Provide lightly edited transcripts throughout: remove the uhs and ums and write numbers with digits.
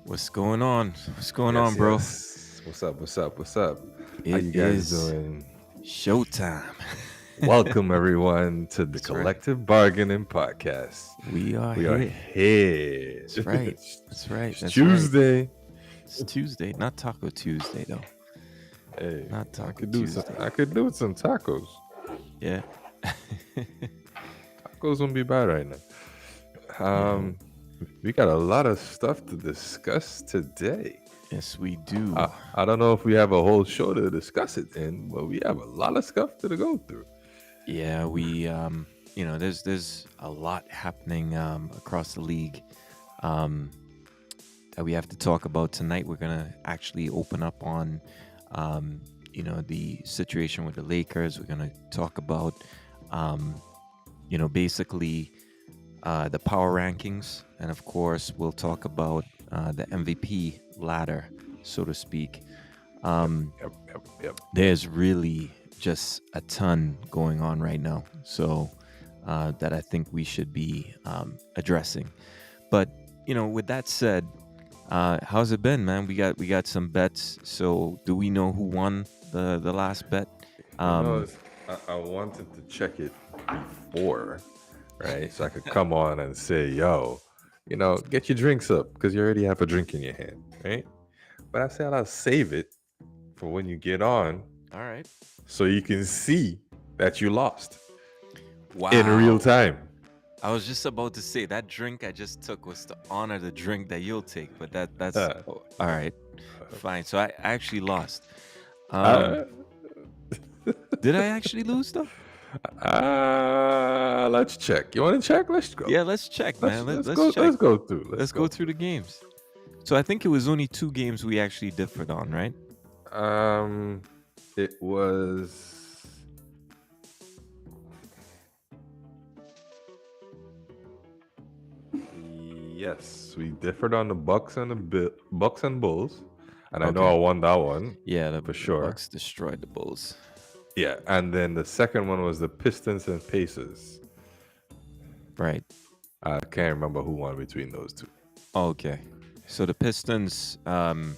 What's going on? What's going on, Yes, bro? yes. What's up? What's up? What's up? How It you guys is doing? showtime. Welcome everyone to the That's right. Collective Bargaining Podcast. We are We are here. here. That's right. That's right. It's That's Tuesday. right. It's Tuesday, not Taco Tuesday though. Hey, Not Taco I could do Tuesday. I could do with some tacos. Yeah. Tacos won't be bad right now. Yeah. We got a lot of stuff to discuss today. Yes, we do. I don't know if we have a whole show to discuss it in, but we have a lot of stuff to go through. Yeah, we there's a lot happening across the league that we have to talk about tonight. We're gonna actually open up on the situation with the Lakers. We're gonna talk about basically the power rankings, and of course we'll talk about the MVP ladder, so to speak. Yep. There's really just a ton going on right now, so that I think we should be addressing. But with that said, how's it been, man? We got some bets. So do we know who won the last bet? I wanted to check it before, right? So I could come on and say, yo, get your drinks up because you already have a drink in your hand, right? But I said I'll save it for when you get on All right. so you can see that you lost Wow. in real time. I was just about to say that drink I just took was to honor the drink that you'll take, but that's all right. Fine. So I actually lost. Did I actually lose though? Let's check. You want to check? Let's go. Yeah, let's check, man. Let's go. check. Let's go through. Let's go through the games. So I think it was only 2 games we actually differed on, right? It was. Yes, we differed on the Bucks and Bucks and Bulls, and I know I won that one. Yeah, for sure. Bucks destroyed the Bulls. Yeah, and then the second one was the Pistons and Pacers. Right. I can't remember who won between those two. Okay, so the Pistons. I'm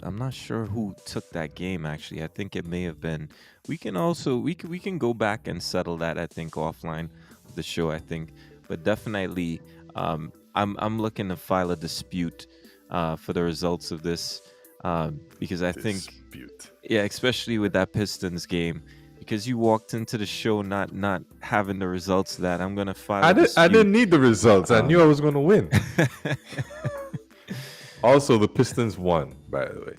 not sure who took that game. Actually, I think it may have been. We can go back and settle that. I think offline of the show. I think, but definitely. I'm looking to file a dispute for the results of this because I think, yeah, especially with that Pistons game, because you walked into the show not having the results of that. I'm gonna file. I didn't need the results. I knew I was gonna win. Also, the Pistons won, by the way.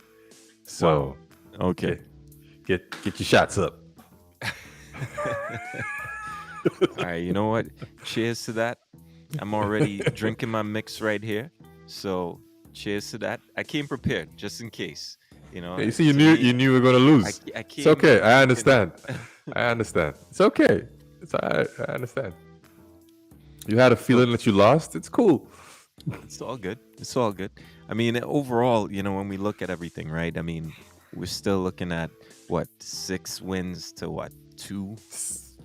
So, wow. Okay, get your shots up. All right, you know what? Cheers to that. I'm already drinking my mix right here, so cheers to that. I came prepared just in case, You see, you knew we were gonna lose. It's okay. I understand. I understand. It's okay. I understand. You had a feeling that you lost. It's cool. It's all good. It's all good. I mean, overall, when we look at everything, right? I mean, we're still looking at 6 wins to 2.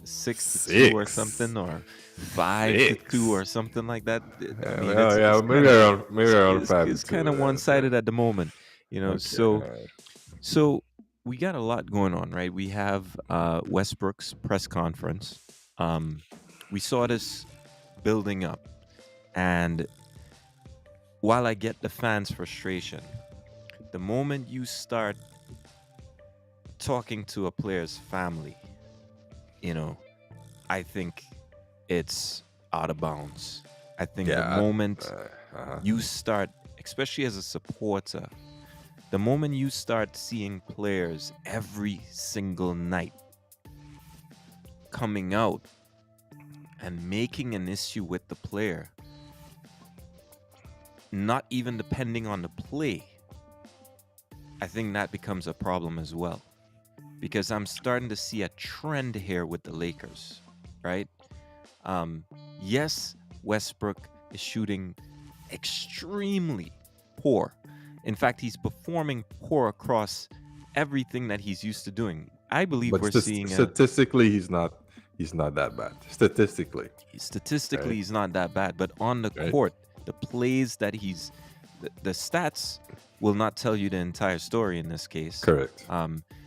6 to 2 or something, or 5 to 2 or something like that. I mean, maybe around 5. It's kind of one-sided at the moment, Okay, So we got a lot going on, right? We have Westbrook's press conference. We saw this building up, and while I get the fans' frustration, the moment you start talking to a player's family, I think it's out of bounds. I think the moment you start, especially as a supporter, the moment you start seeing players every single night coming out and making an issue with the player, not even depending on the play, I think that becomes a problem as well. because I'm starting to see a trend here with the Lakers, right? Um, yes, Westbrook is shooting extremely poor. In fact, he's performing poor across everything that he's used to doing. I believe But we're seeing a statistically, he's not that bad. Statistically, statistically right? he's not that bad, but on the Right? court, the plays that the stats will not tell you the entire story in this case. Correct.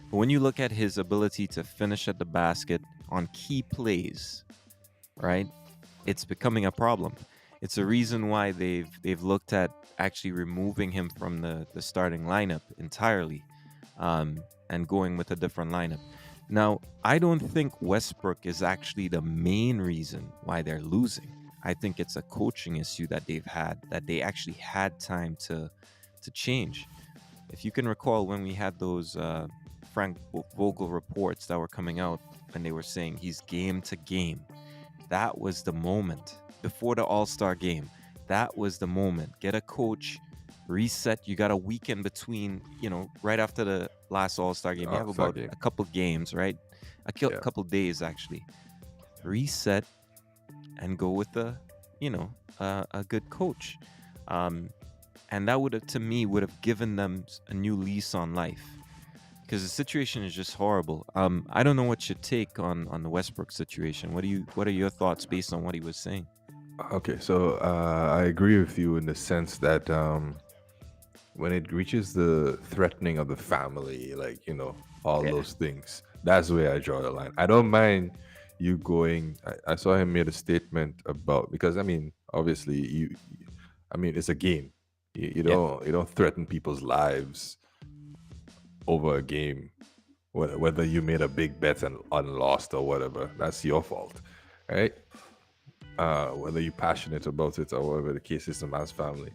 But when you look at his ability to finish at the basket on key plays, right? It's becoming a problem. It's a reason why they've looked at actually removing him from the starting lineup entirely, and going with a different lineup. Now, I don't think Westbrook is actually the main reason why they're losing. I think it's a coaching issue that they've had, that they actually had time to change. If you can recall when we had those Frank Vogel reports that were coming out, and they were saying he's game to game, that was the moment before the All Star game. That was the moment. Get a coach, reset. You got a weekend between, right after the last All Star game. You have All-Star about game. a couple games, right? Yeah. Couple days actually. Reset and go with a good coach. And that would have, to me, would have given them a new lease on life, because the situation is just horrible. I don't know what your take on the Westbrook situation. What are your thoughts based on what he was saying? Okay, so I agree with you in the sense that when it reaches the threatening of the family, like all Yeah, those things, that's where I draw the line. I don't mind you going. I saw him made a statement about, because I mean, obviously, I mean, it's a game. You yeah, don't threaten people's lives over a game. Whether you made a big bet and lost or whatever, that's your fault, right? Whether you're passionate about it or whatever the case is, the man's family.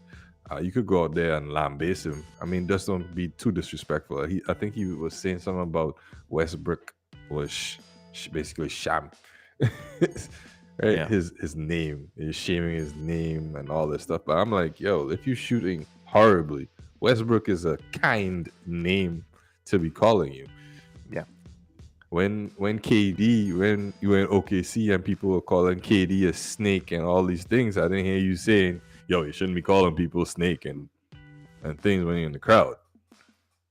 You could go out there and lambaste him. I mean, just don't be too disrespectful. I think he was saying something about Westbrook was basically sham, right? yeah, His name, he's shaming his name and all this stuff. But I'm like, yo, if you're shooting horribly, Westbrook is a kind name to be calling you. yeah, When KD, when you were in OKC and people were calling KD a snake and all these things, I didn't hear you saying, "Yo, you shouldn't be calling people snake and things when you're in the crowd."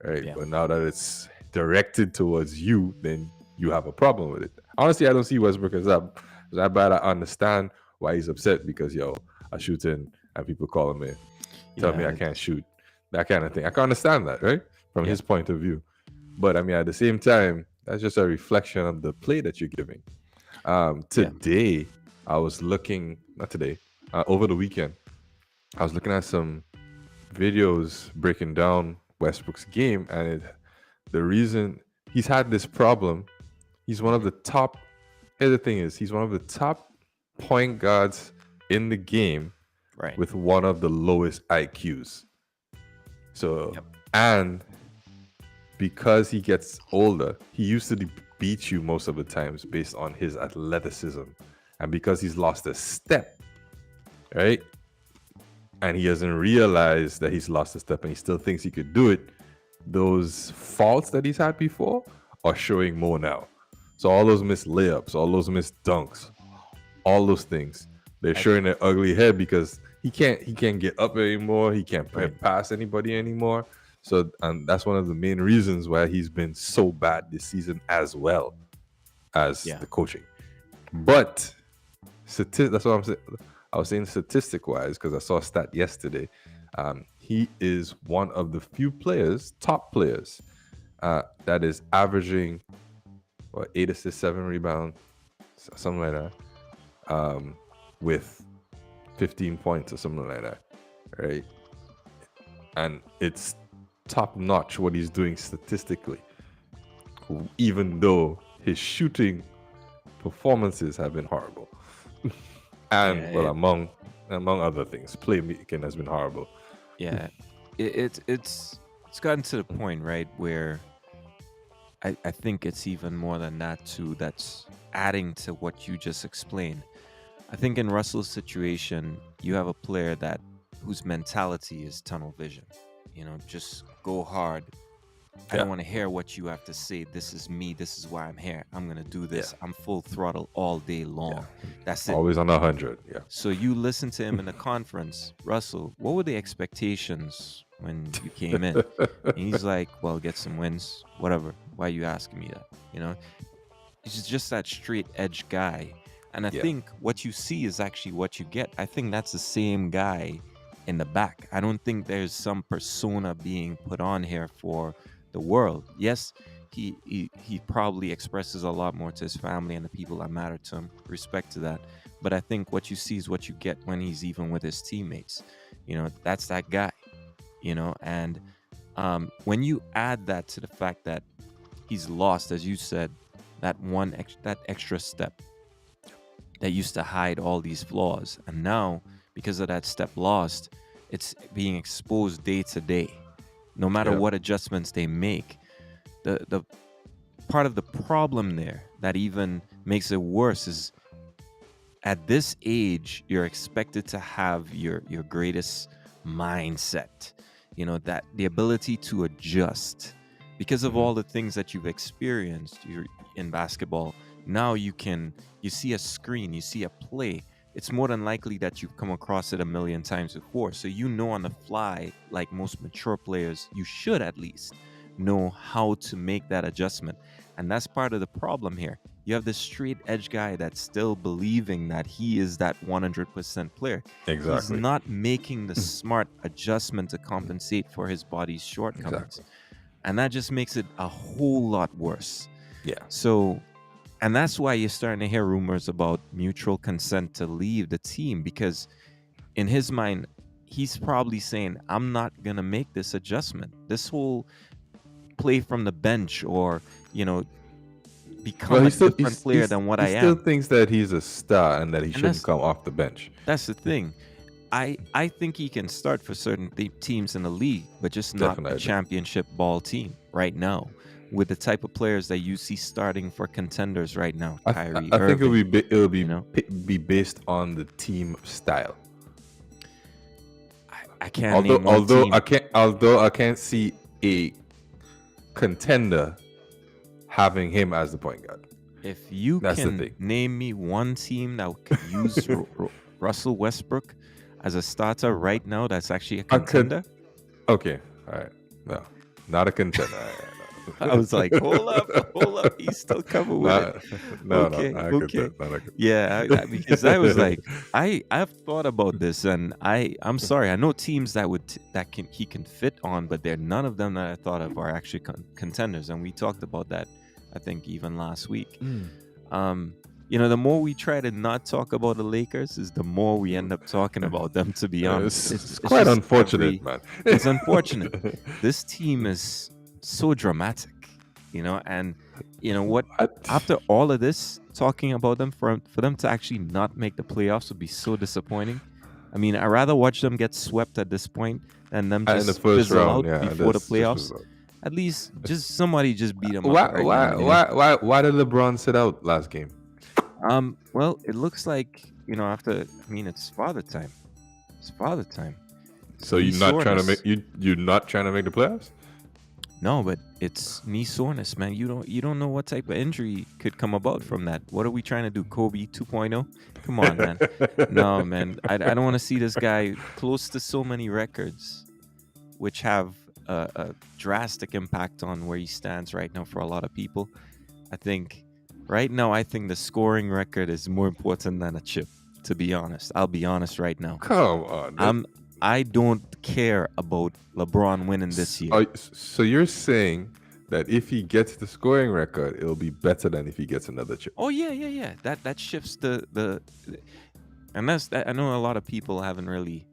Right? yeah, But now that it's directed towards you, then you have a problem with it. Honestly, I don't see Westbrook as that bad. I understand why he's upset because I shoot in and people calling me, tell me I yeah, can't shoot, that kind of thing. I can understand that, right? From yeah, his point of view. But I mean, at the same time, that's just a reflection of the play that you're giving. yeah. Today, I was looking, not today, over the weekend, I was looking at some videos breaking down Westbrook's game, and the reason he's had this problem, he's one of Hmm. the top. Here's the thing: is he's one of the top point guards in the game Right. with one of the lowest IQs. So, Yep. and because he gets older, he used to beat you most of the times based on his athleticism. And because he's lost a step, right? And he doesn't realize that he's lost a step and he still thinks he could do it, those faults that he's had before are showing more now. So all those missed layups, all those missed dunks, all those things, they're I showing their ugly head because he can't get up anymore. He can't play right. past anybody anymore. So and that's one of the main reasons why he's been so bad this season, as well as Yeah. the coaching. But that's what I'm saying. I was saying statistic wise because I saw a stat yesterday. He is one of the few players, top players, that is averaging 8 assists, 7 rebounds, something like that, with 15 points or something like that, right? And it's top notch what he's doing statistically, even though his shooting performances have been horrible. Yeah. And well, among other things, playmaking has been horrible. Yeah. It's gotten to the point, right, where I think it's even more than that too. That's adding to what you just explained. I think in Russell's situation, you have a player that whose mentality is tunnel vision. Just go hard, I Yeah. don't want to hear what you have to say. This is me. This is why I'm here. I'm going to do Yeah. this. I'm full throttle all day Yeah. long. That's it. Always on 100. Yeah. So you listen to him in the conference. Russell, what were the expectations when you came in? And he's like, well, get some wins, whatever. Why are you asking me that? You know, he's just that straight edge guy. And I Yeah. think what you see is actually what you get. I think that's the same guy in the back. I don't think there's some persona being put on here for the world. Yes, he probably expresses a lot more to his family and the people that matter to him. Respect to that. But I think what you see is what you get when he's even with his teammates. You know, that's that guy. You know, and when you add that to the fact that he's lost, as you said, that extra step that used to hide all these flaws, and now because of that step lost, it's being exposed day to day. No matter Yeah. what adjustments they make, the part of the problem there that even makes it worse is at this age you're expected to have your greatest mindset, you know, that the ability to adjust because of Hmm. all the things that you've experienced in basketball. Now you see a screen, you see a play, it's more than likely that you've come across it a million times before, so you know on the fly, like most mature players, you should at least know how to make that adjustment. And that's part of the problem here. You have this straight edge guy that's still believing that he is that 100% player. He's Exactly. not making the smart adjustment to compensate for his body's shortcomings. Exactly. And that just makes it a whole lot worse. Yeah. So, and that's why you're starting to hear rumors about mutual consent to leave the team, because in his mind, he's probably saying, I'm not going to make this adjustment. This whole play from the bench or, you know, Well, become a different player than what he I still am. thinks that he's a star and that he And shouldn't come off the bench. that's the thing. I think he can start for certain teams in the league, but just not a Definitely. championship ball team right now with the type of players that you see starting for contenders right now. Kyrie I think Irving, it'll you know, be based on the team style. I can't name one team. Although I can't see a contender having him as the point guard. If you That's the can thing. name me one team that could use Russell Westbrook as a starter right now, that's actually a I could. contender. Okay. All right. No, not a contender. All right, I was like, hold up, he's still coming with it. no, Okay, not a okay, contender. Not a contender. yeah, because I was like, I've thought about this, and I'm sorry, I know teams that he can fit on, but there none of them that I thought of are actually contenders, and we talked about that, I think even last week. You know, the more we try to not talk about the Lakers, is the more we end up talking about them. To be honest, It's it's quite just unfortunate, man. it's unfortunate. This team is so dramatic, you know, and you know what? After all of this talking about them, for them to actually not make the playoffs would be so disappointing. I mean, I'd rather watch them get swept at this point than them In the just first fizzle round, out yeah, before the that's just playoffs. result. At least just somebody just beat them up right now, you know. Why did LeBron sit out last game? Well, it looks like, you know, after, I mean, it's father time. It's father time. So Knee you're not trying to soreness. make you're not trying to make the playoffs? No, but it's knee soreness, man. You don't know what type of injury could come about from that. What are we trying to do, Kobe 2.0? Come on, man. No, man. I don't want to see this guy close to so many records, which have a drastic impact on where he stands right now for a lot of people. I think right now, I think the scoring record is more important than a chip. To be honest, I'll be honest right now. Come on. I don't care about LeBron winning this year. So you're saying that if he gets the scoring record, it'll be better than if he gets another chip? Oh yeah. That shifts the and that. I know a lot of people haven't really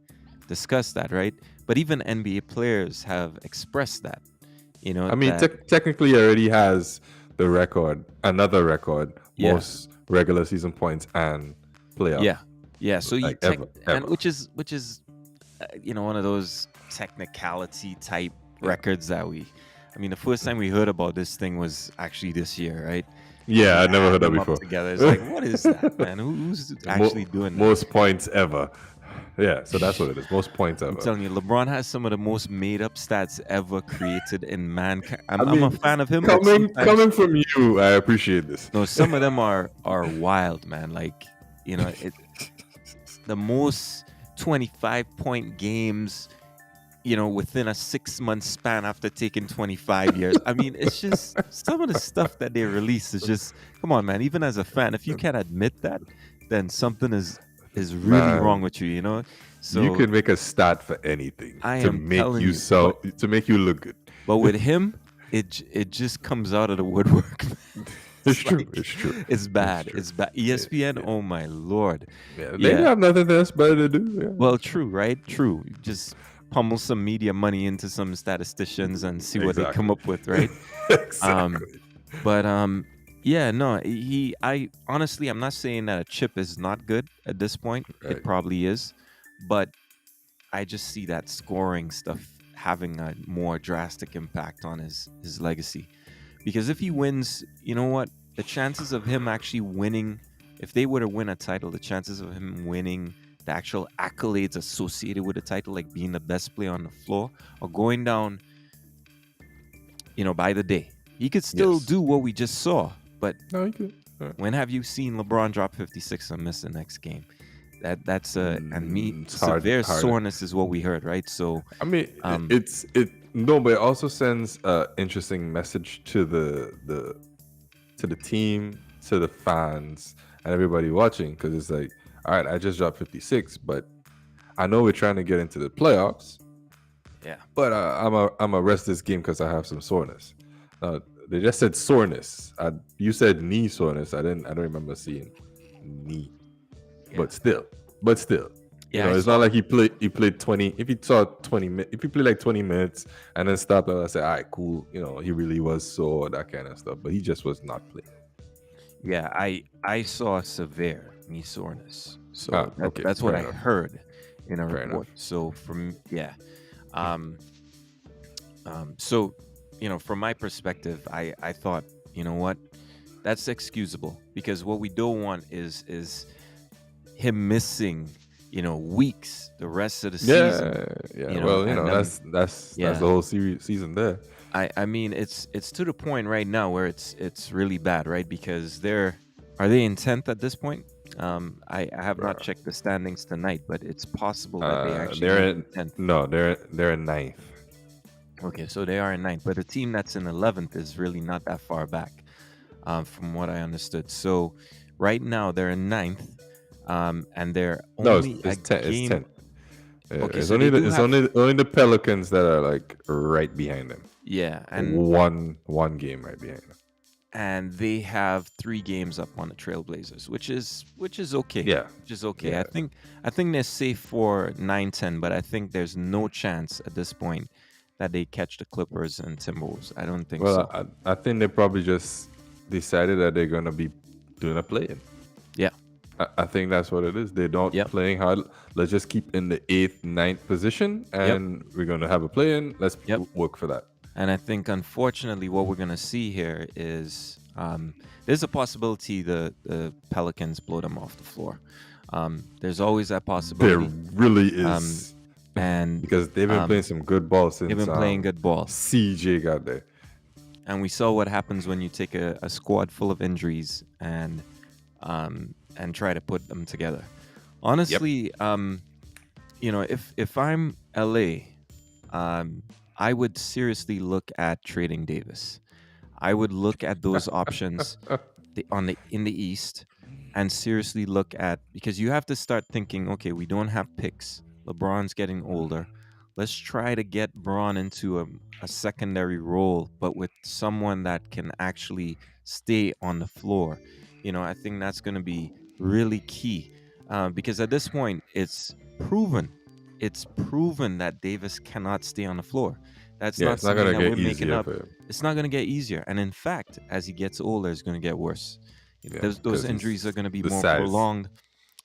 discussed that, right? But even NBA players have expressed that. You know, I mean, that technically, he already has the record, another record, Yeah. most regular season points and playoff. yeah. So you Like ever. and which is you know, one of those technicality type records that I mean, the first time we heard about this thing was actually this year, right? Yeah, I never heard that Them up before. together. It's like, what is that, man? Who's actually doing that? Most points ever. Yeah, so that's what it is. Most points I'm ever. telling you, LeBron has some of the most made up stats ever created in mankind. I I'm a mean, fan of him, but coming sometimes from you, I appreciate this. no, some of them are wild, man. Like, the most 25-point games, within a 6-month span after taking 25 years. I mean, it's just some of the stuff that they release is just, come on, man. Even as a fan, if you can't admit that, then something is really wrong Man, with you. you So can make a stat for anything I am telling you, to make you look good. but with him, it just comes out of the woodwork. Man. It's It's true. like It's true. it's It's bad. true. It's bad. Yeah, ESPN, yeah, oh my lord. yeah. They Yeah. have nothing else better to do. Yeah, Well, that's true. true, right? True. You just pummel some media money into some statisticians and see what they come Exactly. up with, right? Um, Exactly. but yeah, no, I honestly, I'm not saying that a chip is not good at this point. It Right. probably is, but I just see that scoring stuff having a more drastic impact on his legacy. Because if he wins, you know what? The chances of him actually winning, if they were to win a title, the chances of him winning the actual accolades associated with the title, like being the best player on the floor, are going down, by the day. He could still Yes. do what we just saw, but No, you could. when have you seen LeBron drop 56 and miss the next game? That's and me It's severe harder. soreness is what we heard, right? So, I mean, um, it no, but it also sends a interesting message to the team, to the fans, and everybody watching because it's like, all right, I just dropped 56, but I know we're trying to get into the playoffs, yeah, but I'm a rest this game because I have some soreness. They just said soreness. You said knee soreness. I don't remember seeing knee, yeah, but still, yeah. I it's not saw. like he played 20. If he saw 20 minutes, if he played like 20 minutes and then stopped, and I said, all right, cool. He really was sore, that kind of stuff. But he just was not playing. Yeah, I saw severe knee soreness. So Ah, that okay, that's what fair I enough. heard in a Fair report. enough. So um, so from my perspective, I thought, you know what, that's excusable because what we don't want is him missing, weeks, the rest of the season, Yeah, yeah. Well, and then that's the yeah, whole season there. I mean it's to the point right now where it's really bad, right? Because are they in 10th at this point? I have not Bruh. checked the standings tonight, but it's possible that they actually may They're be in 10th. no, they're in ninth. Okay, so they are in 9th, but a team that's in 11th is really not that far back, from what I understood. So right now they're in 9th, and they're No, it's, only a it's ten. It's game. 10. Yeah, Okay, it's so they do have, only the Pelicans that are like right behind them. yeah, and One game right behind them. they have 3 games up on the Trailblazers, which is okay. Yeah, Which is okay. yeah. I think they're safe for 9-10, but I think there's no chance at this point that they catch the Clippers and Timberwolves. I don't think Well, so. I think they probably just decided that they're gonna be doing a play-in. Yeah. I think that's what it is. They don't Yep. playing hard. Let's just keep in the 8th, 9th position, Yep. and we're gonna have a play-in. Let's Yep. work for that. And I think, unfortunately, what we're going to see here is there's a possibility the Pelicans blow them off the floor. There's always that There possibility. really Um, is and because they've been playing some good ball they've since been playing good ball. CJ got there. And we saw what happens when you take a squad full of injuries and try to put them together. Honestly, if I'm LA, I would seriously look at trading Davis. I would look at those options in the East and seriously look at, because you have to start thinking, okay, we don't have picks. LeBron's getting older. Let's try to get Braun into a secondary role, but with someone that can actually stay on the floor. I think that's going to be really key, because at this point, proven. It's proven that Davis cannot stay on the floor. That's Yeah, not it's not something gonna that we're get making easier up. for him. It's not going to get easier. And in fact, as he gets older, it's going to get worse. Yeah, Those because injuries are he's going to be the more size. prolonged.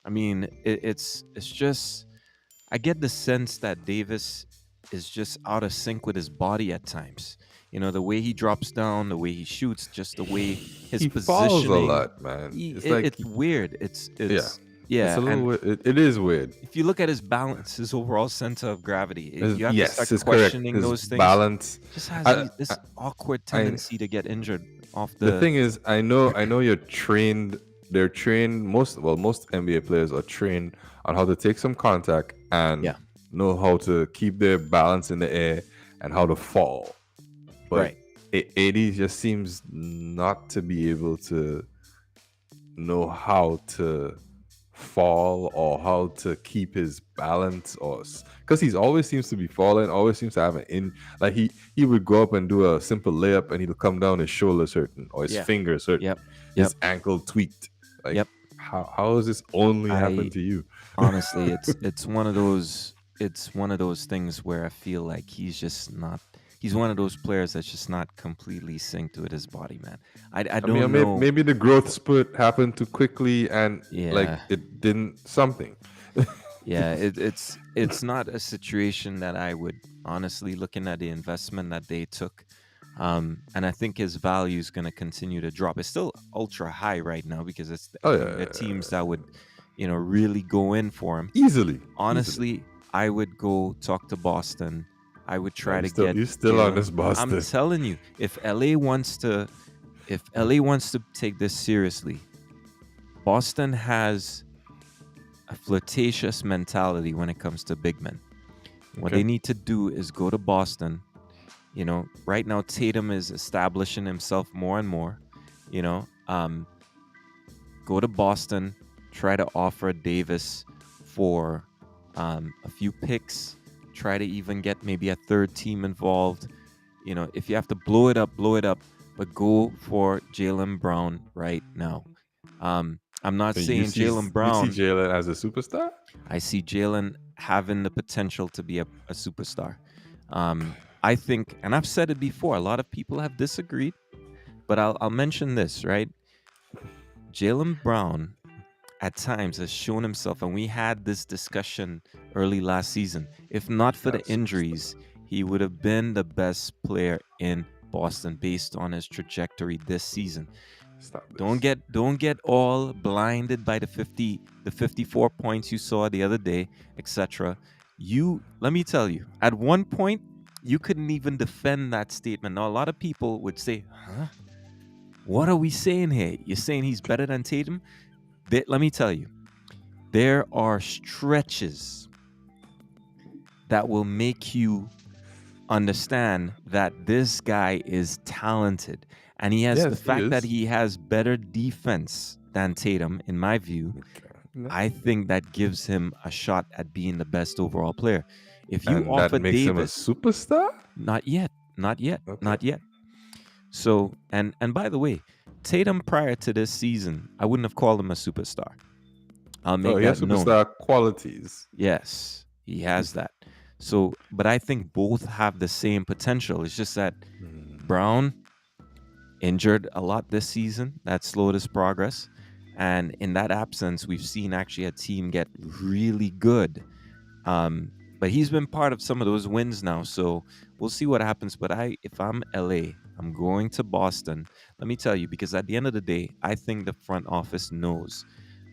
I mean, it's just, I get the sense that Davis is just out of sync with his body at times. The way he drops down, the way he shoots, just the way his He falls a positioning. lot, man. It's like It's weird. It's yeah, it's It's Yeah, a little and weird. It is weird. if you look at his balance, his overall center of gravity, you have to start Yes, it's correct. questioning His those things. balance. Just has I, I, this awkward I tendency to get injured off the the. thing is, I know you're trained. They're trained. Most NBA players are trained on how to take some contact and Yeah, know how to keep their balance in the air and how to fall. But right. AD just seems not to be able to know how to fall or how to keep his balance, or because he's always seems to be falling, always seems to have an in, like he would go up and do a simple layup and he'll come down, his shoulders hurting or his Yeah. fingers hurting, Yep. his Yep. ankle tweaked. Like, Yep. how has this only I happened to you? honestly, it's one of those things where I feel like he's just not. He's one of those players that's just not completely synced with his body, man. I I mean, don't know. maybe the growth spurt happened too quickly and like Yeah. it didn't something. Yeah, it's not a situation that I would honestly, looking at the investment that they took, and I think his value is going to continue to drop. It's still ultra high right now because Oh the yeah, teams that would, really go in for him. easily. Honestly, I would go talk to Boston. I would No, try to get you still on Jalen. this I'm Boston. telling you, if LA wants to take this seriously, Boston has a flirtatious mentality when it comes to big men. What Okay. they need to do is go to Boston. Right now Tatum is establishing himself more and more. You know, go to Boston, try to offer Davis for a few picks, try to even get maybe a third team involved. If you have to blow it up, but go for Jalen Brown right now. I'm not So you saying see Jalen you see Brown. Jalen as a superstar? I see Jalen having the potential to be a superstar. I think, and I've said it before, a lot of people have disagreed, but I'll mention this, right? Jalen Brown at times has shown himself, and we had this discussion early last season. If not for Not the a superstar. injuries, he would have been the best player in Boston based on his trajectory this season. Stop Don't this. get all blinded by the 54 points you saw the other day, etc. Let me tell you, at one point you couldn't even defend that statement. Now a lot of people would say, "Huh? What are we saying here? You're saying he's better than Tatum?" Let me tell you, there are stretches that will make you understand that this guy is talented. And he has the Yes, he fact that is. he has better defense than Tatum, in my view. Okay. No. I think that gives him a shot at being the best overall player. If you And that offer makes him a Davis, superstar? not yet, not yet, Okay. not yet. So, and by the way, Tatum prior to this season, I wouldn't have called him a superstar. I'll Oh, make he has that known. superstar qualities. Yes, he has that. So, but I think both have the same potential. It's just that Hmm. Brown injured a lot this season. That slowed his progress. And in that absence, we've seen actually a team get really good. But he's been part of some of those wins now. So we'll see what happens. But if I'm LA, I'm going to Boston. Let me tell you, because at the end of the day, I think the front office knows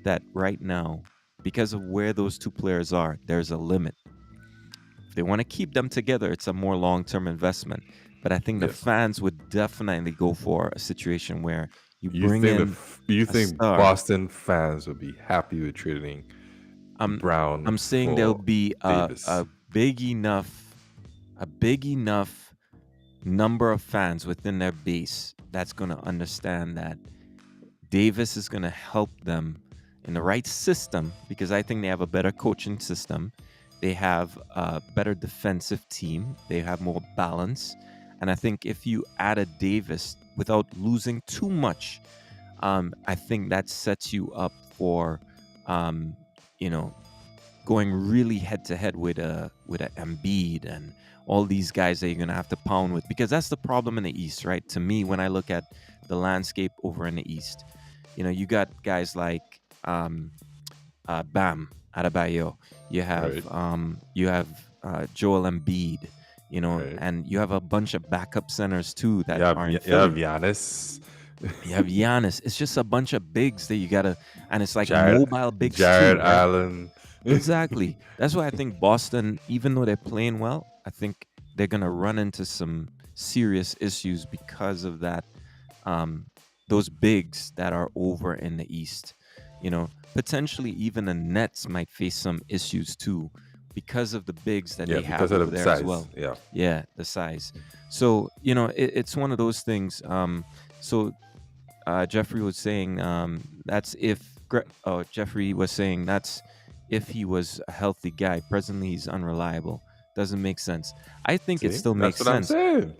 that right now, because of where those two players are, there's a limit. If they want to keep them together, it's a more long-term investment. But I think the Yes. fans would definitely go for a situation where you You bring think in you a think star. Boston fans would be happy with trading I'm Brown I'm saying there'll for be a Davis? big enough number of fans within their base that's going to understand that Davis is going to help them in the right system, because I think they have a better coaching system. They have a better defensive team. They have more balance. And I think if you add a Davis without losing too much, I think that sets you up for, um, you know, going really head to head with a Embiid and all these guys that you're gonna have to pound with, because that's the problem in the East, right? To me, when I look at the landscape over in the East, you got guys like Bam Adebayo, Right. you have Joel Embiid, Right. and you have a bunch of backup centers too that are in You have Philly. Giannis. You have Giannis. It's just a bunch of bigs that you gotta, and it's like Jared mobile bigs too, Jared right? Allen. Exactly. That's why I think Boston, even though they're playing well, I think they're gonna run into some serious issues because of that. Um, those bigs that are over in the East, potentially even the Nets might face some issues too because of the bigs that Yeah, they because have of over the there as size. well. Yeah. Yeah, the size. So it's one of those things. So Jeffrey was saying that's if Jeffrey was saying that's if he was a healthy guy. Presently, he's unreliable. Doesn't make sense. I think it See, still that's makes what I'm sense. saying.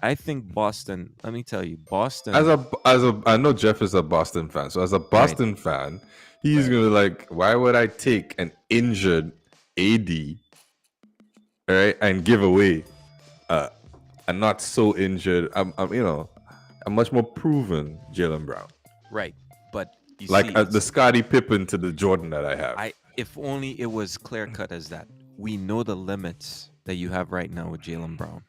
I think Boston. Let me tell you, as Boston. a as a I know Jeff is a Boston fan, so as a Right, Boston fan, he's right, gonna be like, why would I take an injured AD, right, and give away uh, a not so injured, a much more proven Jalen Brown, right. But you like see, the Scottie Pippen to the Jordan that I have. I if only it was clear cut as that. We know the limits that you have right now with Jalen Brown.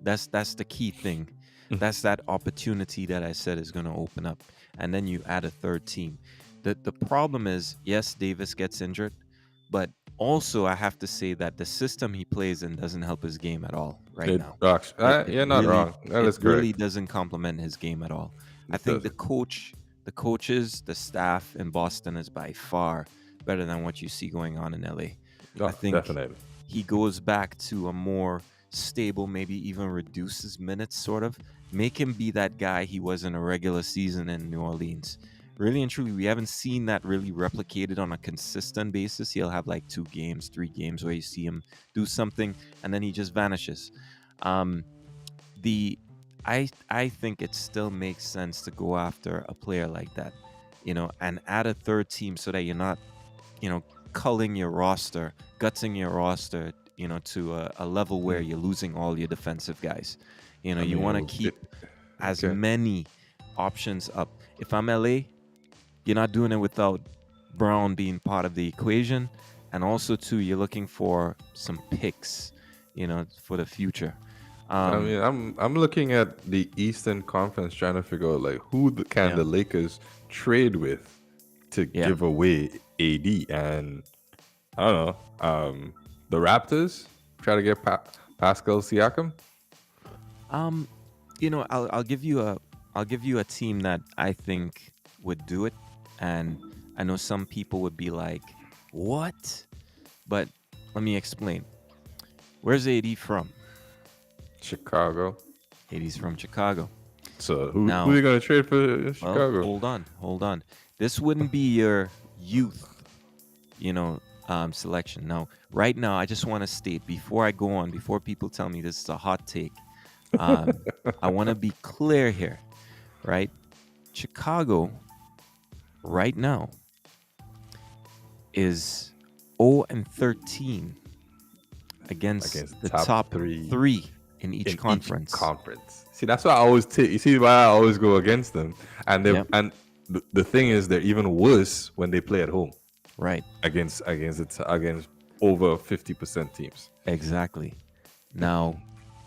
That's the key thing. That's that opportunity that I said is going to open up, and then you add a third team. The problem is, yes, Davis gets injured, but also I have to say that the system he plays in doesn't help his game at all right It, now. actually, It you're not really wrong. That it is really correct. doesn't complement his game at all. I It think the doesn't. coach, the coaches, the staff in Boston is by far better than what you see going on in LA. I Oh, think definitely. he goes back to a more stable, maybe even reduce his minutes, sort of. Make him be that guy he was in a regular season in New Orleans. Really and truly, we haven't seen that really replicated on a consistent basis. He'll have like 2 games, 3 games where you see him do something and then he just vanishes. Um, the I think it still makes sense to go after a player like that, and add a third team so that you're not, you know, culling your roster, gutsing your roster, to a level where Mm. you're losing all your defensive guys. I You mean, want to keep as okay. many options up. If I'm LA, you're not doing it without Brown being part of the equation, and also too, you're looking for some picks, for the future. I Um, mean, I'm looking at the Eastern Conference, trying to figure out like can yeah, the Lakers trade with to yeah. give away AD, and I don't know. The Raptors try to get Pascal Siakam. Um, I'll give you a team that I think would do it, and I know some people would be like, "What?" But let me explain. Where's AD from? Chicago. AD's from Chicago. So who are Now, you gonna trade for well, Chicago? hold on. This wouldn't be your youth, selection. Now, right now, I just want to state before I go on, before people tell me this is a hot take, um, I want to be clear here, right? Chicago right now is 0 and 13 against Against the top top three three in each in each conference. conference. See, that's why I always take. You see why I always go against them, and they Yep, and the thing is, they're even worse when they play at home right. against over 50% teams. Exactly. Now,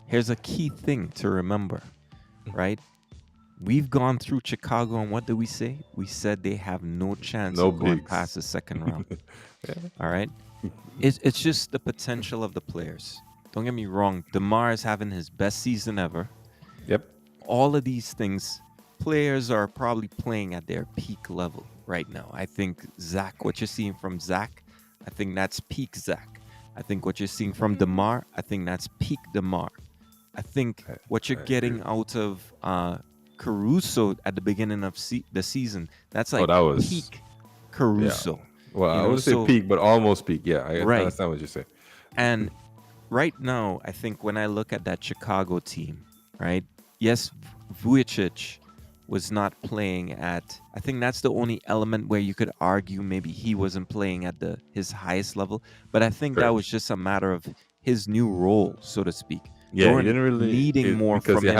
here's a key thing to remember, right? We've gone through Chicago, and what did we say? We said they have no chance No of going bigs. past the second round. Yeah. All right. It's just the potential of the players. Don't get me wrong. DeMar is having his best season ever. Yep. All of these things, players are probably playing at their peak level right now. I think Zach, what you're seeing from Zach, I think that's peak Zach. I think what you're seeing from DeMar, I think that's peak DeMar. I think I, what you're I agree. getting out of Caruso at the beginning of the season, that's Oh, like that was peak yeah. Caruso. Well, I wouldn't say So peak, but almost peak. Yeah, I right. understand what you're saying. And right now, I think when I look at that Chicago team, right? Yes, Vujicic was not playing at. I think that's the only element where you could argue maybe he wasn't playing at his highest level. But I think that was Correct. just a matter of his new role, so to speak. They Yeah, he weren't didn't really needing more because from him.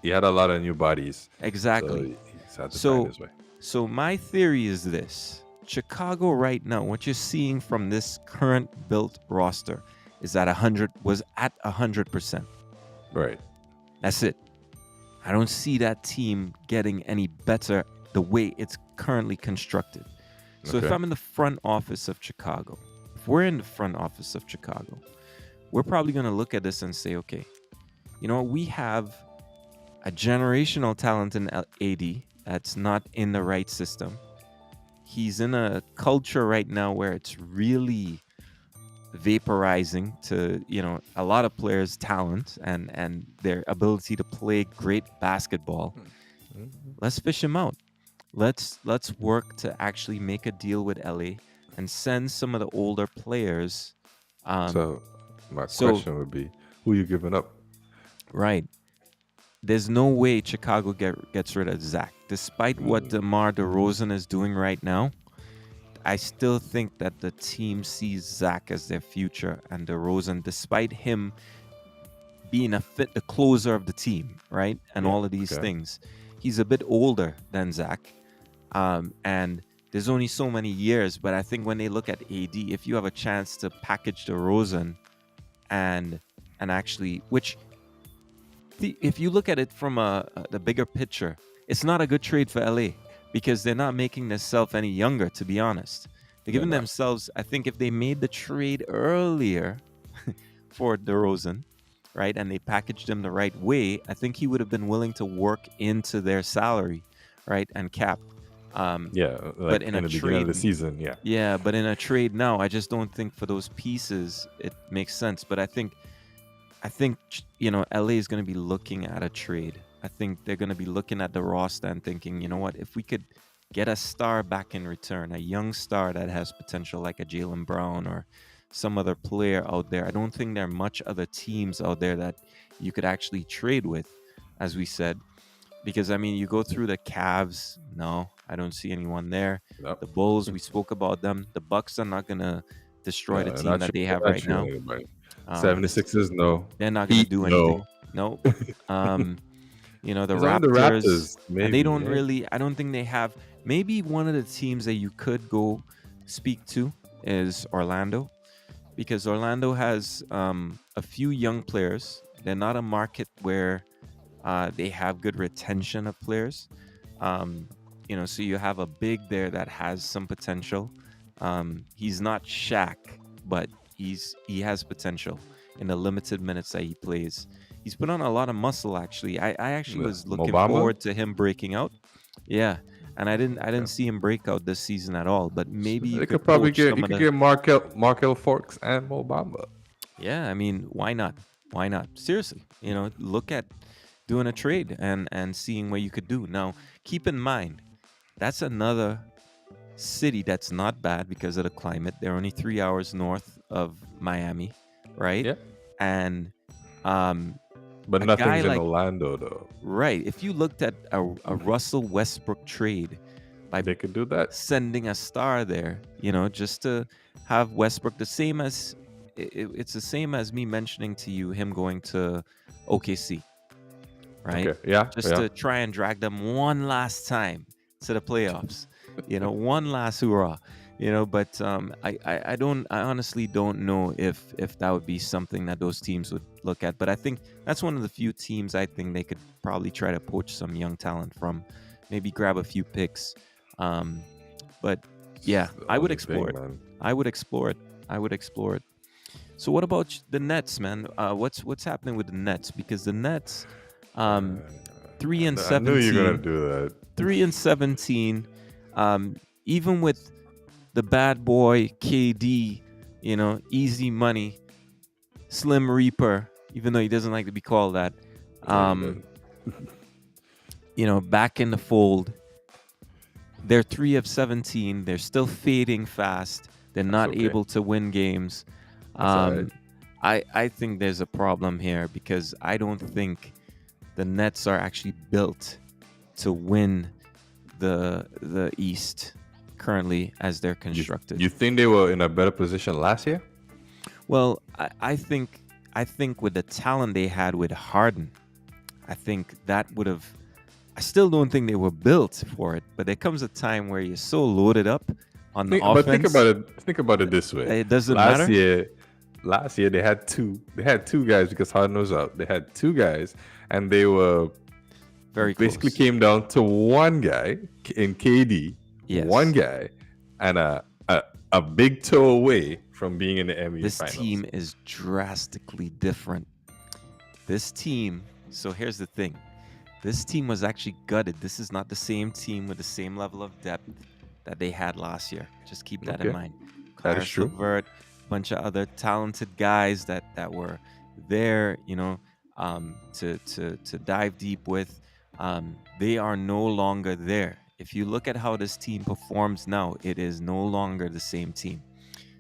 he had a lot of new bodies, so Exactly. he's had to find So, his way. so my theory is this: Chicago right now, what you're seeing from this current built roster is at 100 was at 100%. Right. That's it. I don't see that team getting any better the way it's currently constructed. So if Okay. I'm in the front office of Chicago, if we're in the front office of Chicago, we're probably going to look at this and say, okay, you know, we have a generational talent in AD that's not in the right system. He's in a culture right now where it's really vaporizing to, you know, a lot of players' talent and their ability to play great basketball. Mhm. Let's fish him out. Let's work to actually make a deal with LA and send some of the older players. Um, So my so question would be, who you giving up? right, there's no way Chicago gets rid of Zach, despite what Mm, DeMar DeRozan is doing right now. I still think that the team sees Zach as their future and DeRozan, despite him being the closer of the team, right, and yeah. all of these Okay. things. He's a bit older than Zach, and there's only so many years. But I think when they look at AD, if you have a chance to package DeRozan and actually, which if you look at it from the bigger picture, it's not a good trade for LA because they're not making themselves any younger. To be honest, they're They're giving not. themselves. I think if they made the trade earlier for DeRozan, right, and they packaged him the right way, I think he would have been willing to work into their salary, right, and cap. Um, Yeah, but like in a in the beginning of trade, the season. Yeah. yeah, but in a trade now, I just don't think for those pieces it makes sense. But I think you know LA is going to be looking at a trade. I think they're going to be looking at the roster and thinking, you know what, if we could get a star back in return, a young star that has potential like a Jalen Brown or some other player out there. I don't think there are much other teams out there that you could actually trade with, as we said. Because I mean, you go through the Cavs. No, I don't see anyone there. Nope. The Bulls, we spoke about them. The Bucks are not gonna destroy the No, team that they have right trading now. anybody. The 76ers, no. they're not gonna Heat, do no. anything. Nope. Um, you know, the It's only the Raptors, Raptors, and they maybe, don't right? really. I don't think they have. Maybe one of the teams that you could go speak to is Orlando, because Orlando has a few young players. They're not a market where they have good retention of players. Um, you know, so you have a big there that has some potential. He's not Shaq, but he has potential in the limited minutes that he plays. He's put on a lot of muscle actually. I actually was looking Mobamba? forward to him breaking out. Yeah. And I didn't Okay. see him break out this season at all. But maybe you They could could probably poach get some you of could the. get Markel Forks and Mobamba. Yeah, I mean, why not? Why not? Seriously, you know, look at doing a trade and seeing what you could do. Now, keep in mind, that's another city that's not bad because of the climate. They're only 3 hours north of Miami, right? Yeah. And um, But a guy nothing's in like Orlando though. right, if you looked at a Russell Westbrook trade by They could do that. sending a star there, you know, just to have Westbrook the same as it's the same as me mentioning to you him going to OKC, right? Okay. Yeah. Just Yeah. to try and drag them one last time to the playoffs, you know, one last hurrah, you know. But I honestly don't know if that would be something that those teams would look at. But I think that's one of the few teams I think they could probably try to poach some young talent from, maybe grab a few picks. Um, but yeah, It's the I would only explore thing, it. man. I would explore it. I would explore it. So what about the Nets, man? What's happening with the Nets? Because the Nets, um, three and I knew you were gonna seventeen, do that. 3 and 17. Even with the bad boy KD, you know, easy money, Slim Reaper, even though he doesn't like to be called that. No, he Um, doesn't. you know, back in the fold. They're 3 of 17. They're still fading fast. They're That's not okay. able to win games. That's all right. Um, I think there's a problem here because I don't think the Nets are actually built to win the East currently as they're constructed. You think they were in a better position last year? Well, I think with the talent they had with Harden, I think that would have. I still don't think they were built for it, but there comes a time where you're so loaded up on the But think about offense, it. Think about it this way. it doesn't Last matter. year, last year they had two. They had two guys because Harden was out. They had two guys, and they were Very Basically close. came down to one guy in KD, one Yes. guy, and a big toe away from being in the NBA This Finals. team is drastically different. This team, so here's the thing. This team was actually gutted. This is not the same team with the same level of depth that they had last year. Just keep that in Okay, mind. that is Karis true. LeVert, a bunch of other talented guys that were there, to dive deep with. They are no longer there. If you look at how this team performs now, it is no longer the same team.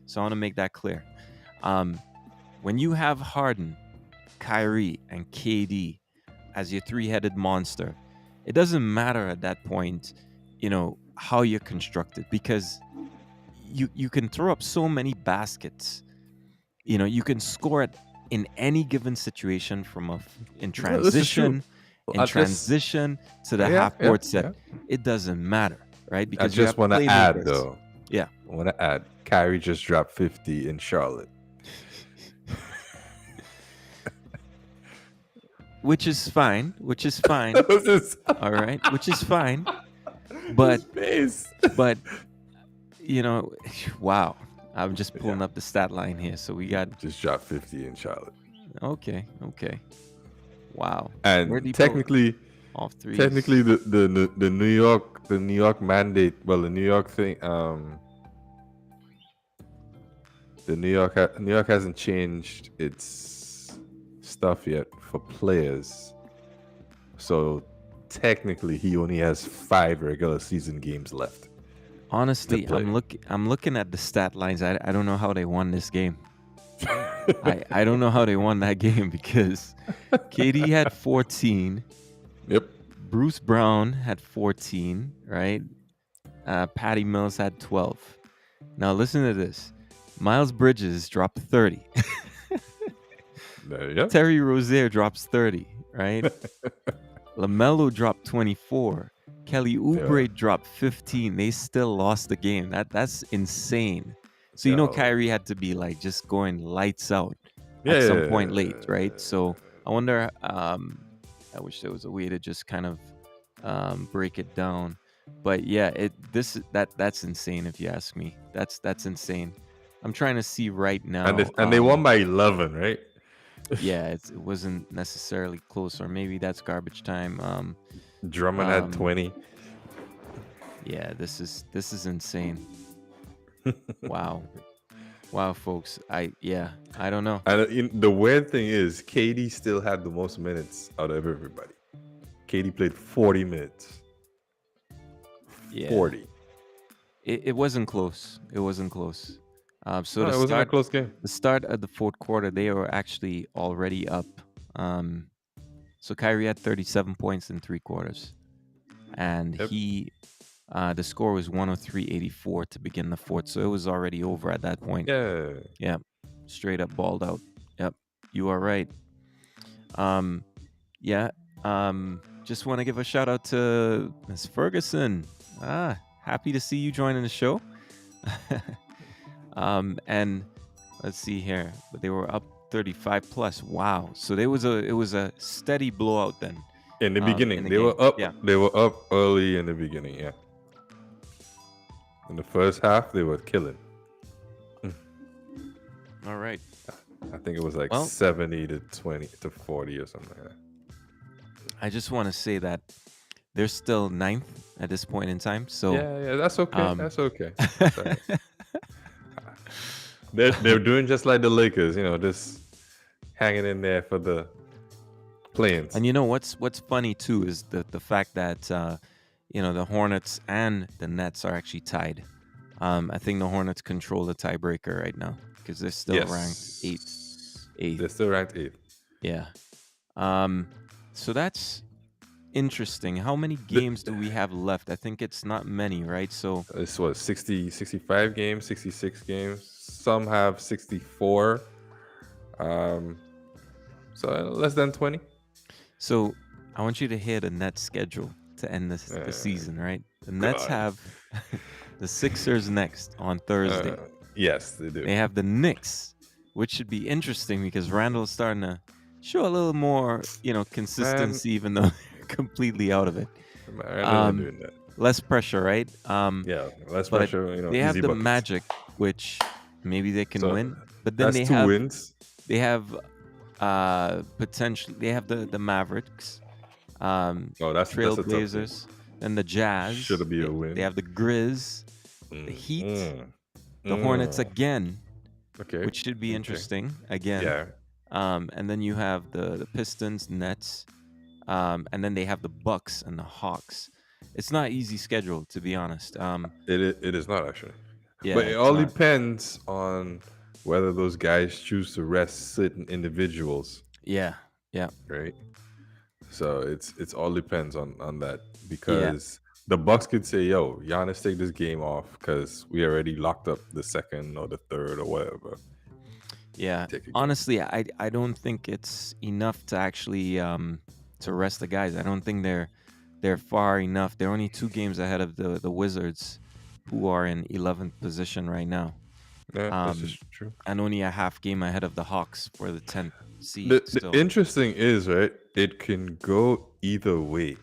So I want to make that clear. When you have Harden, Kyrie, and KD as your three-headed monster, it doesn't matter at that point, how you're constructed, because you can throw up so many baskets. You can score it in any given situation in No, this is true. transition, in I just transition to the yeah, half yeah, court set. yeah. It doesn't matter, right? I Because you have just want to add playmakers. though. Yeah. I want to add. Kyrie just dropped 50 in Charlotte. Which is fine. Which is fine. This is All right. Which is fine. his But face. but wow. I'm just pulling Yeah, up the stat line here. So we got just dropped 50 in Charlotte. okay. Wow. Where do And you pull off threes? technically the New York mandate, well, the New York thing, the New York hasn't changed its stuff yet for players. So technically he only has 5 regular season games left. Honestly, play. I'm looking at the stat lines. I don't know how they won this game. I don't know how they won that game because KD had 14, Yep. Bruce Brown had 14, right? Patty Mills had 12. Now listen to this. Miles Bridges dropped 30. There you go. Terry Rozier drops 30, right? LaMelo dropped 24. Kelly Oubre dropped 15. They still lost the game. That's insane. So Yo. Kyrie had to be like just going lights out Yeah, at some point late, right? So I wonder. I wish there was a way to just kind of break it down. But yeah, that's insane if you ask me. That's insane. I'm trying to see right now. And they won by 11, right? Yeah, it wasn't necessarily close, or maybe that's garbage time. Drummond had 20. Yeah, this is insane. Wow, folks. I don't know. And the weird thing is, KD still had the most minutes out of everybody. KD played 40 minutes. Yeah. 40. It wasn't close. It wasn't close. So No, it wasn't a close game. The start of the fourth quarter, they were actually already up. So Kyrie had 37 points in 3 quarters, and Yep. the score was 103-84 to begin the fourth. So it was already over at that point. Yeah. Straight up balled out. Yep, you are right. Just want to give a shout out to Miss Ferguson. Happy to see you joining the show. And let's see here, but they were up 35 plus. Wow. So it was a steady blowout then. In the beginning, the they game. were up. Yeah. They were up early in the beginning. Yeah. In the first half, they were killing. All right. I think it was like 70 to 20 to 40 or something like that. I just want to say that they're still 9th at this point in time. So yeah, that's okay. That's okay. That's all right. They're doing just like the Lakers, just hanging in there for the play-ins. And what's funny too is the fact that the Hornets and the Nets are actually tied. I think the Hornets control the tiebreaker right now because they're still ranked 8th. They're still ranked 8th. Yeah. So that's interesting. How many games do we have left? I think it's not many, right? So it's 65 games, 66 games. Some have 64. So less than 20. So I want you to hear the Nets schedule to end the season, right? The Nets have the Sixers next on Thursday. Yes, they do. They have the Knicks, which should be interesting because Randall's starting to show a little more, consistency, even though completely out of it. Ireland ain't Um, doing that. Less pressure, right? Yeah, less But pressure. they have Easy the buckets. Magic, which maybe they can So win. But then that's two wins. they have potentially they have the Mavericks, Oh, the that's a tough game. Trailblazers, then the Should Jazz. be a They win. have the Grizz, the Mm, Heat, mm, the Hornets mm. again, Okay. which should be Okay. interesting again. Yeah. And then you have the Pistons, Nets, and then they have the Bucks and the Hawks. It's not easy schedule, to be honest. It is not actually, but Yeah, it it's all not. depends on whether those guys choose to rest certain individuals, Yeah, yeah, right? So it's all depends on that yeah, because the Bucks could say, "Yo, Giannis, take this game off because we already locked up the second or the third or whatever. yeah. Take a game." Honestly, I don't think it's enough to actually to rest the guys. I don't think they're far enough. They're only 2 games ahead of the Wizards, who are in 11th position right now. Yeah, this is Um, true. and only a half game ahead of the Hawks for the 10th seed. The Still, interesting is, right, it can go either way,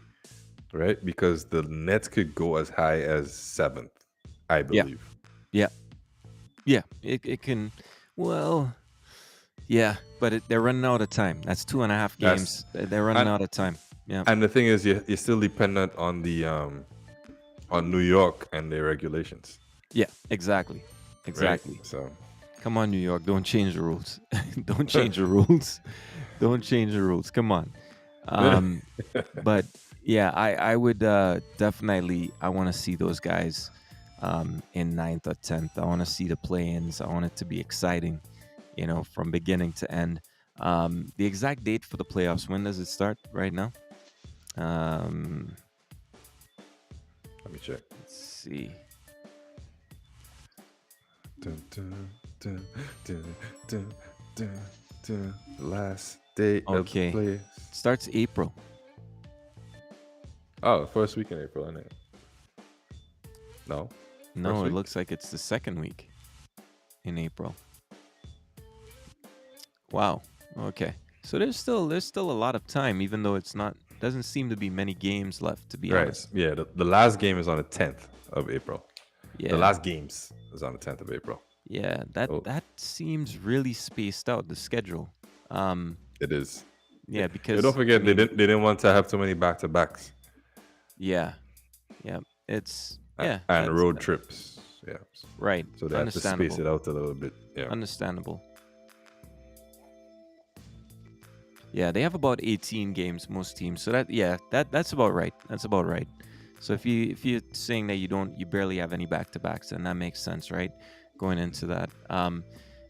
right? Because the Nets could go as high as seventh, I yeah, believe. yeah, yeah. It can. Well, yeah, but they're running out of time. That's 2.5 games. That's They're running and out of time. Yeah, and the thing is, you're still dependent on New York and their regulations, yeah. Exactly, right? exactly. So Come on, New York. Don't change the rules. Don't change the rules. Don't change the rules. Come on. Um, but yeah, I would definitely I want to see those guys in ninth or 10th. I want to see the play-ins. I want it to be exciting, from beginning to end. The exact date for the playoffs, when does it start right now? Um, let me check. let's see. Dun, dun, dun, dun, dun, dun, dun. Last day of the Okay. playoffs. Starts April. Oh, first week in April, isn't it? No, first No, it week. looks like it's the second week in April. Wow. Okay. So there's still a lot of time, even though it's not doesn't seem to be many games left, to be Right. honest. Yeah. The last game is on the 10th of April. The Yeah. last games is on the 10th of April. Yeah. That Oh, that seems really spaced out, the schedule. Um it is. yeah, Yeah, don't because I forget mean, they didn't want to have too many back to backs yeah. Yeah. It's yeah, and that's road trips. Yeah. right. So they have to space Understandable. it out a little bit. Yeah. Understandable. Yeah, they have about 18 games, most teams. So that's about right. That's about right. So if you're saying that you barely have any back to backs, then that makes sense, right? Going into that.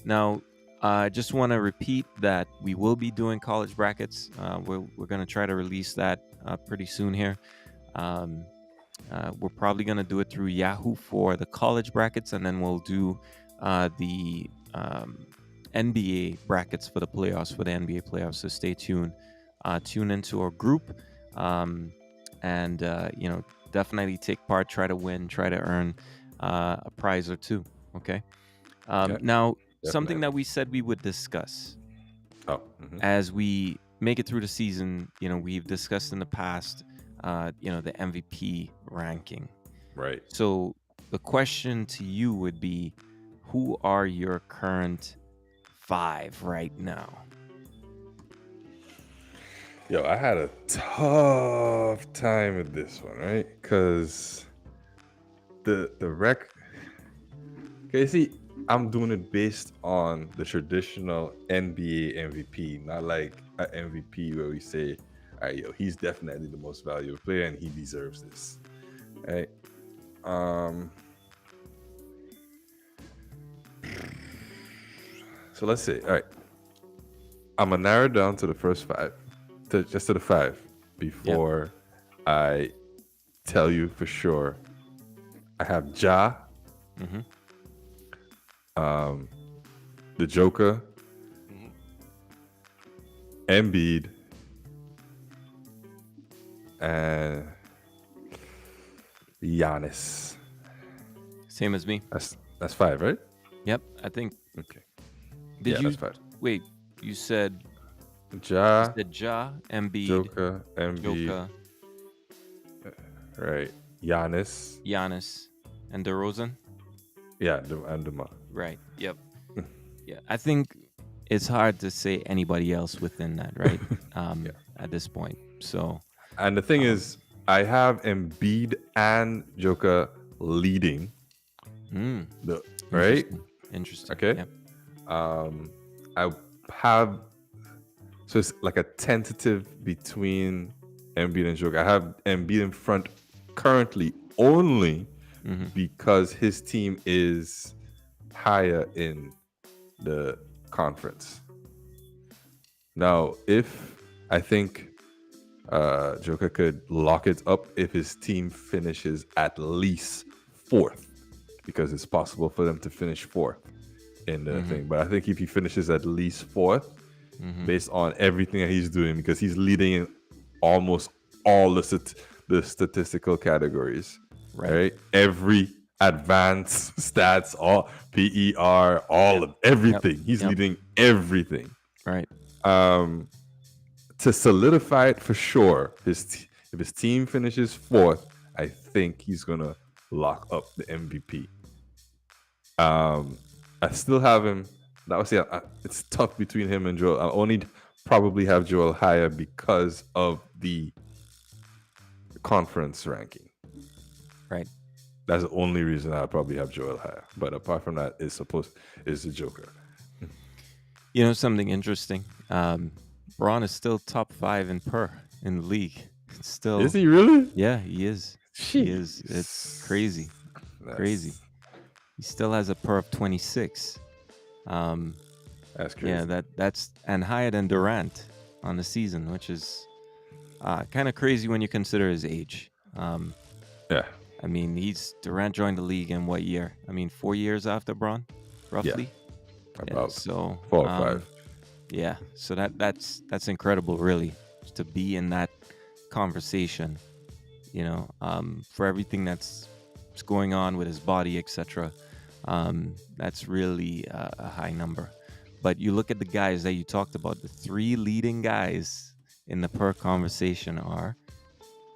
Now I just want to repeat that we will be doing college brackets. We're gonna try to release that pretty soon here. Um, we're probably gonna do it through Yahoo for the college brackets, and then we'll do the NBA brackets for the playoffs, for the NBA playoffs. So stay tuned. Tune into our group, and definitely take part. Try to win. Try to earn a prize or two. Okay. Yeah. Now, something that Definitely. we said we would discuss Oh. as we make it through the season. We've discussed in the past. The MVP ranking. Right. So the question to you would be, who are your current 5 right now? Yo, I had a tough time with this one, right? Because the rec. Okay, see, I'm doing it based on the traditional NBA MVP, not like an MVP where we say, all right, yo, he's definitely the most valuable player and he deserves this. Right? Um so let's say, all right, I'm gonna narrow it down to the first five, just to the five Yep. before I tell you for sure. I have Ja, Mm-hmm. um, the Joker, Mm-hmm. Embiid, and Giannis. Same as me. That's five, right? Yep. I think. Okay. Did Yeah, that's you five. wait? You said Ja, Ja, Embiid, Joker, Embiid, Joker. right? Giannis, Giannis, and DeRozan. yeah, and DeMar. Right. Yep. Yeah. I think it's hard to say anybody else within that, right? Yeah. At this point. So, And the thing um, is, I have Embiid and Joker leading mm, the right. interesting. Interesting. Okay. Yeah. Um, I have so it's like a tentative between Embiid and Joker. I have Embiid in front currently only Mm-hmm. because his team is higher in the conference. Now, if I think Joker could lock it up if his team finishes at least fourth, because it's possible for them to finish fourth in the Mm-hmm. thing. But I think if he finishes at least fourth, Mm-hmm. based on everything that he's doing, because he's leading in almost all the statistical categories, Right. right? Every advanced stats, all PER, all Yep. of Yep. everything. He's Yep. leading everything. Right. Um, to solidify it for sure, if his team finishes fourth, I think he's gonna lock up the MVP. I still have him. That was it's tough between him and Joel. I only probably have Joel higher because of the conference ranking. Right. That's the only reason I probably have Joel higher. But apart from that, is the Joker. You know something interesting? Braun is still top 5 in per in the league. It's Is still, he really? yeah, he is. He is. It's Jeez. crazy, crazy. That's He still has a per of 26. Um, that's yeah, crazy. that's and higher than Durant on the season, which is kind of crazy when you consider his age. Yeah, I mean, Durant joined the league in what year? I mean, 4 years after Braun, yeah, roughly. Yeah. about So, 4 or 5. yeah. So that's incredible, really, to be in that conversation. For everything that's going on with his body, etc. That's really a high number. But you look at the guys that you talked about. The three leading guys in the per conversation are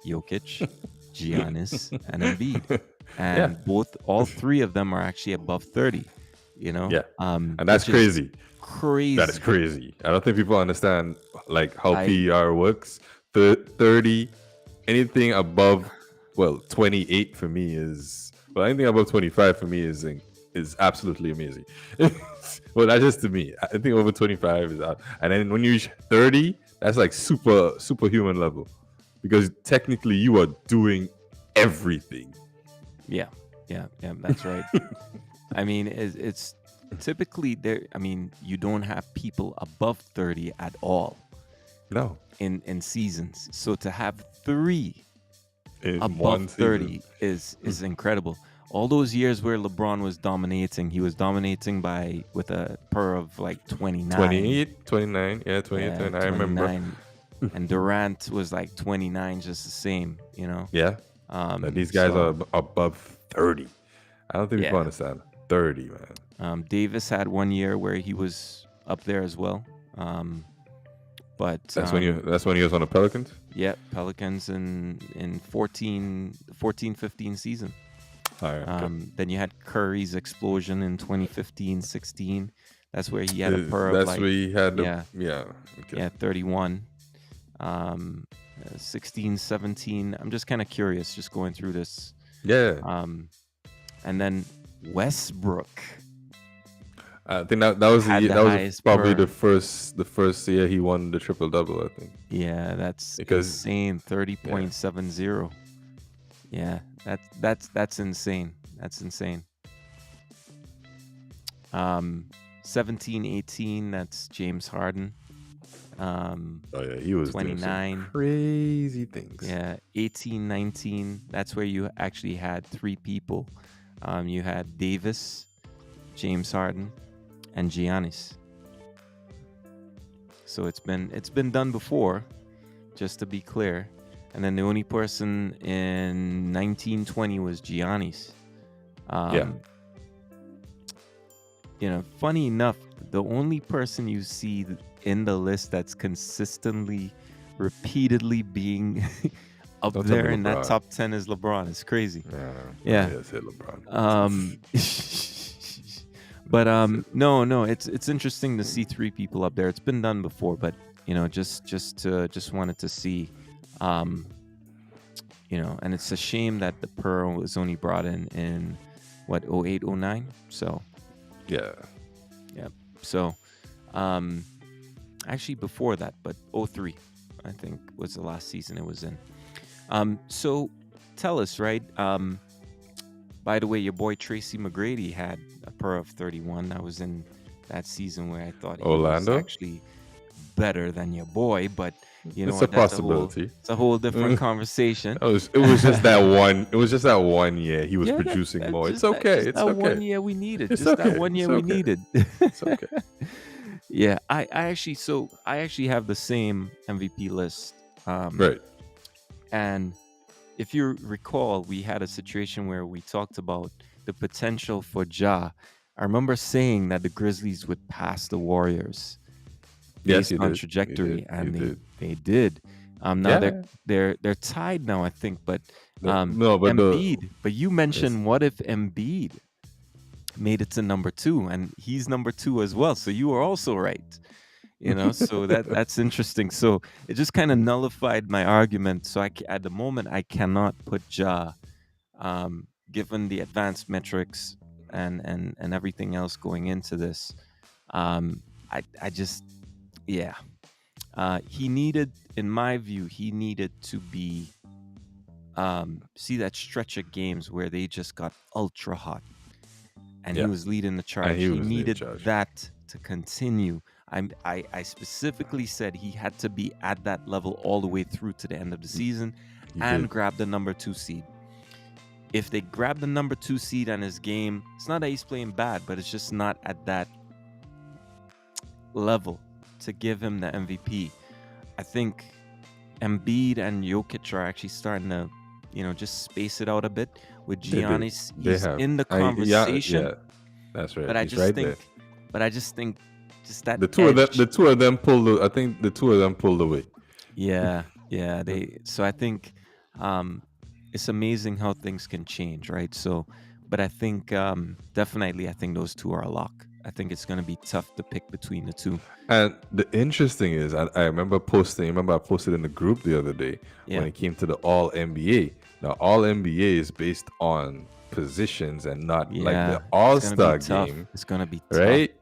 Jokic, Giannis, and Embiid, Yeah, and all three of them are actually above 30. yeah, and that's Which is crazy. That is crazy. crazy. I don't think people understand like how I PER works. 30, anything above, well, 28 for me is, well, anything above 25 for me is absolutely amazing. Well, that's just to me. I think over 25 is out, and then when you reach 30, that's like superhuman level, because technically you are doing everything. Yeah, yeah, yeah. That's right. I mean, it's typically there. I mean, you don't have people above 30 at all No, in seasons. So to have three in above one season. 30 is incredible. All those years where LeBron was dominating, he was dominating with a per of like 29. 28, 29, yeah, 28, Yeah, 29, I remember. 29. And Durant was like 29, just the same. Yeah, now these guys are So above 30. I don't think people yeah. understand 30, man. Davis had 1 year where he was up there as well. But That's when he was on the Pelicans. yeah, Pelicans in 14-15 season. All right, okay. Then you had Curry's explosion in 2015-16. That's where he had a per of That's like, where he had the yeah, okay. 31. 16-17. I'm just kind of curious, just going through this. Yeah. And then Westbrook I think that was had the that was highest probably per. the first year he won the triple double, I think. Yeah, that's Because insane. 30.70. Yeah, that's insane. That's insane. 17-18, that's James Harden. oh yeah, he was doing 29. some crazy things. Yeah, 18-19, that's where you actually had three people. You had Davis, James Harden, and Giannis. So it's been done before, just to be clear. And then the only person in 1920 was Giannis. Yeah. Funny enough, the only person you see in the list that's consistently, repeatedly being Up Don't tell me there in that LeBron. top 10 is LeBron. It's crazy. Let Yeah. me just hit LeBron. Um, but That's it. no, it's interesting to see three people up there. It's been done before, but just wanted to see, um, and it's a shame that the Pearl was only brought in what 08, 09. So Yeah. yeah, so um, actually before that, but 03, I think was the last season it was in. So tell us, right? By the way, your boy Tracy McGrady had a per of 31. I was in that season where I thought he was Orlando. actually better than your boy, but you know It's a what? possibility. It's a whole different conversation. It was just that one. It was just that 1 year he was Yeah, producing that's more. It's just that okay. just It's that one okay. year we needed. It's Just that okay. 1 year It's we okay. needed. It's okay. Yeah, I actually have the same MVP list. Right. And if you recall, we had a situation where we talked about the potential for Ja. I remember saying that the Grizzlies would pass the Warriors Yes, based you on did. You did. trajectory, You and they did. they did. Now Yeah. they're tied now, I think. But No, but Embiid. But you yes. mentioned what if Embiid made it to number two, and he's number two as well. So you were also right. So that's interesting. So it just kind of nullified my argument. So at the moment I cannot put Ja, given the advanced metrics and everything else going into this. um I just, yeah, he needed, in my view, he needed to be, see that stretch of games where they just got ultra hot and he Yeah. was leading the And charge. he He was leading needed charge. that to continue. I specifically said he had to be at that level all the way through to the end of the season He and did. grab the number two seed. If they grab the number two seed on his game, it's not that he's playing bad, but it's just not at that level to give him the MVP. I think Embiid and Jokic are actually starting to, just space it out a bit. With They do. Giannis, They he's have. in the Yeah. conversation, Yeah. That's right. but I He's just right think, there. just that The two of them. edge. The two of them pulled. I think the two of them pulled away. Yeah. So I think, um, it's amazing how things can change, right? So, but I think, definitely, I think those two are a lock. I think it's going to be tough to pick between the two. And the interesting is, I remember posting. Remember, I posted in the group the other day when Yeah, it came to the All NBA. Now, All NBA is based on positions and not like the yeah, it's All going to be Star tough. game, It's going to be tough. right?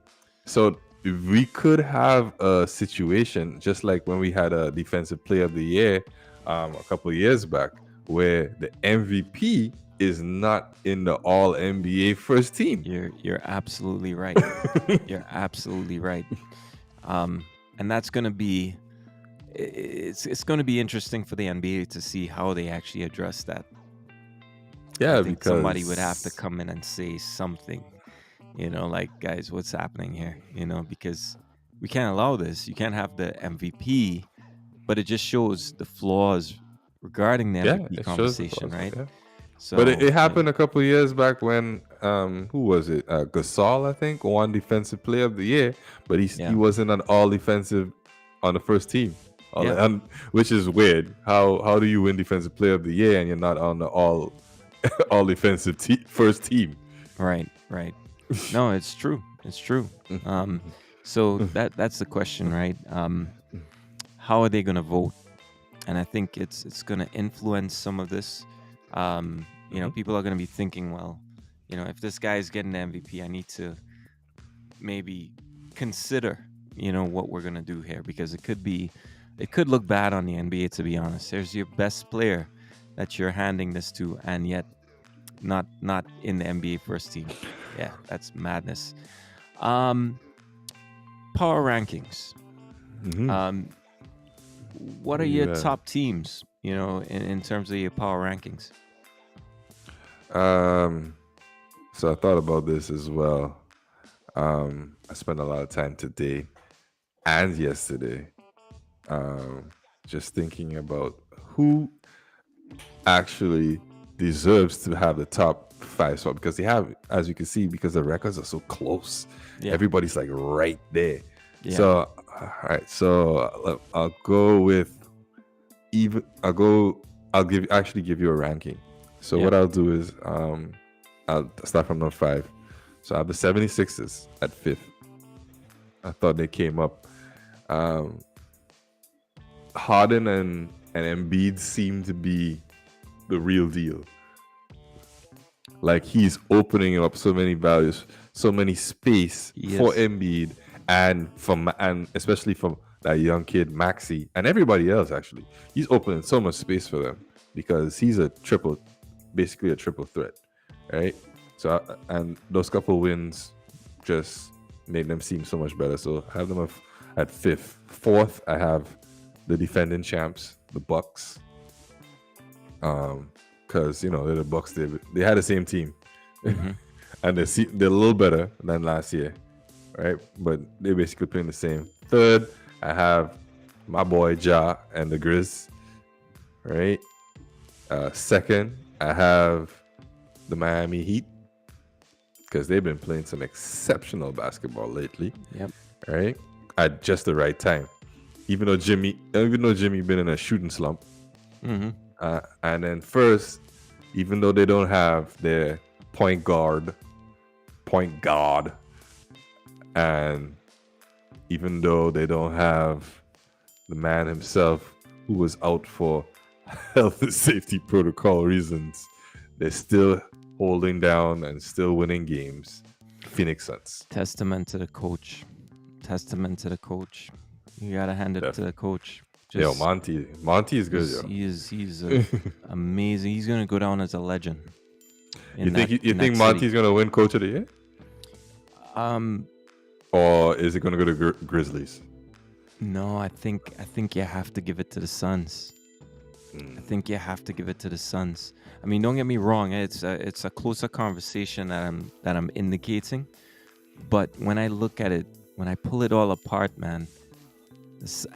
So we could have a situation just like when we had a Defensive Player of the Year a couple of years back, where the MVP is not in the All NBA first team. You're absolutely right. You're absolutely right. Um, and that's going to be, it's going to be interesting for the NBA to see how they actually address that. I Yeah, think somebody would have to because come in and say something, like, guys, what's happening here? Because we can't allow this. You can't have the MVP, but it just shows the flaws regarding the yeah, MVP it shows the conversation, flaws. right? Yeah. But it, So, it happened a couple of years back when who was it? Gasol, I think, won Defensive Player of the Year, but he yeah, wasn't an All Defensive on the first team. yeah, Which is weird. How do you win Defensive Player of the Year and you're not on the All Defensive first team? right. No, it's true. It's true. So that's the question, right? How are they going to vote? And I think it's going to influence some of this. Mhm. People are going to be thinking, well, if this guy is getting the MVP, I need to maybe consider, what we're going to do here, because it could look bad on the NBA, to be honest. There's your best player that you're handing this to, and yet not in the NBA first team. Yeah, that's madness. Um, Power rankings. Mhm. Um, what Who are you your have? top teams? In terms of your power rankings. Um, so I thought about this as well. I spent a lot of time today and yesterday, um, just thinking about who actually deserves to have the top five spot, because they have, as you can see, because the records are so close. Yeah, Everybody's like right there. yeah, So, all right. So I'll go with even. I'll go. I'll give you a ranking. So Yep. what I'll do is I'll start from number 5. So I have the 76ers at 5th. I thought they came up. Um, Harden and Embiid seem to be the real deal. Like he's opening up so many values, so many space for Yes. Embiid and especially from that young kid Maxi and everybody else. Actually, he's opening so much space for them because he's basically a triple threat, right? So and those couple wins just made them seem so much better. So I have them at 5th. 4th, I have the defending champs, the Bucks. Because they're the Bucks. They had the same team, Hmm. and they're a little better than last year, right? But they're basically playing the same. 3rd, I have my boy Ja and the Grizz, right? 2nd, I have the Miami Heat because they've been playing some exceptional basketball lately, Yep. right? At just the right time. Even though Jimmy been in a shooting slump, Hmm. and then first, even though they don't have their point guard, and even though they don't have the man himself who was out for health and safety protocol reasons, they're still holding down and still winning games. Phoenix Suns. Testament to the coach. Testament to the coach. You gotta hand it to the coach. Yo, Just Monty is good, yo. he's amazing. He's gonna go down as a legend You in think that you in that think city. Monty's gonna win Coach of the Year, Um, or is it gonna go to Grizzlies? no, I think you have to give it to the Suns. I think you have to give it to the Suns. I mean, don't get me wrong. It's a closer conversation that I'm indicating. But when I look at it, when I pull it all apart, man,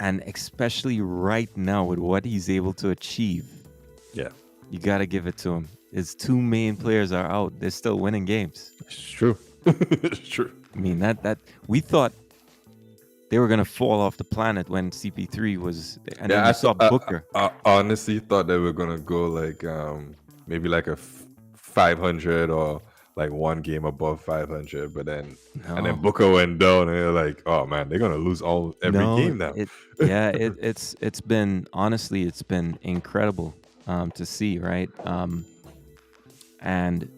and especially right now with what he's able to achieve, Yeah, you gotta give it to him. His two main players are out. They're still winning games. it's true. It's true. I mean, that we thought they were gonna fall off the planet when CP3 was, and then Yeah, you saw Booker. I honestly thought they were gonna go like maybe like a 500 or like one game above 500, but then and then No, Booker went down, and they're like, oh man, they're gonna lose every no, game now. it's been, honestly, it's been incredible to see, right? And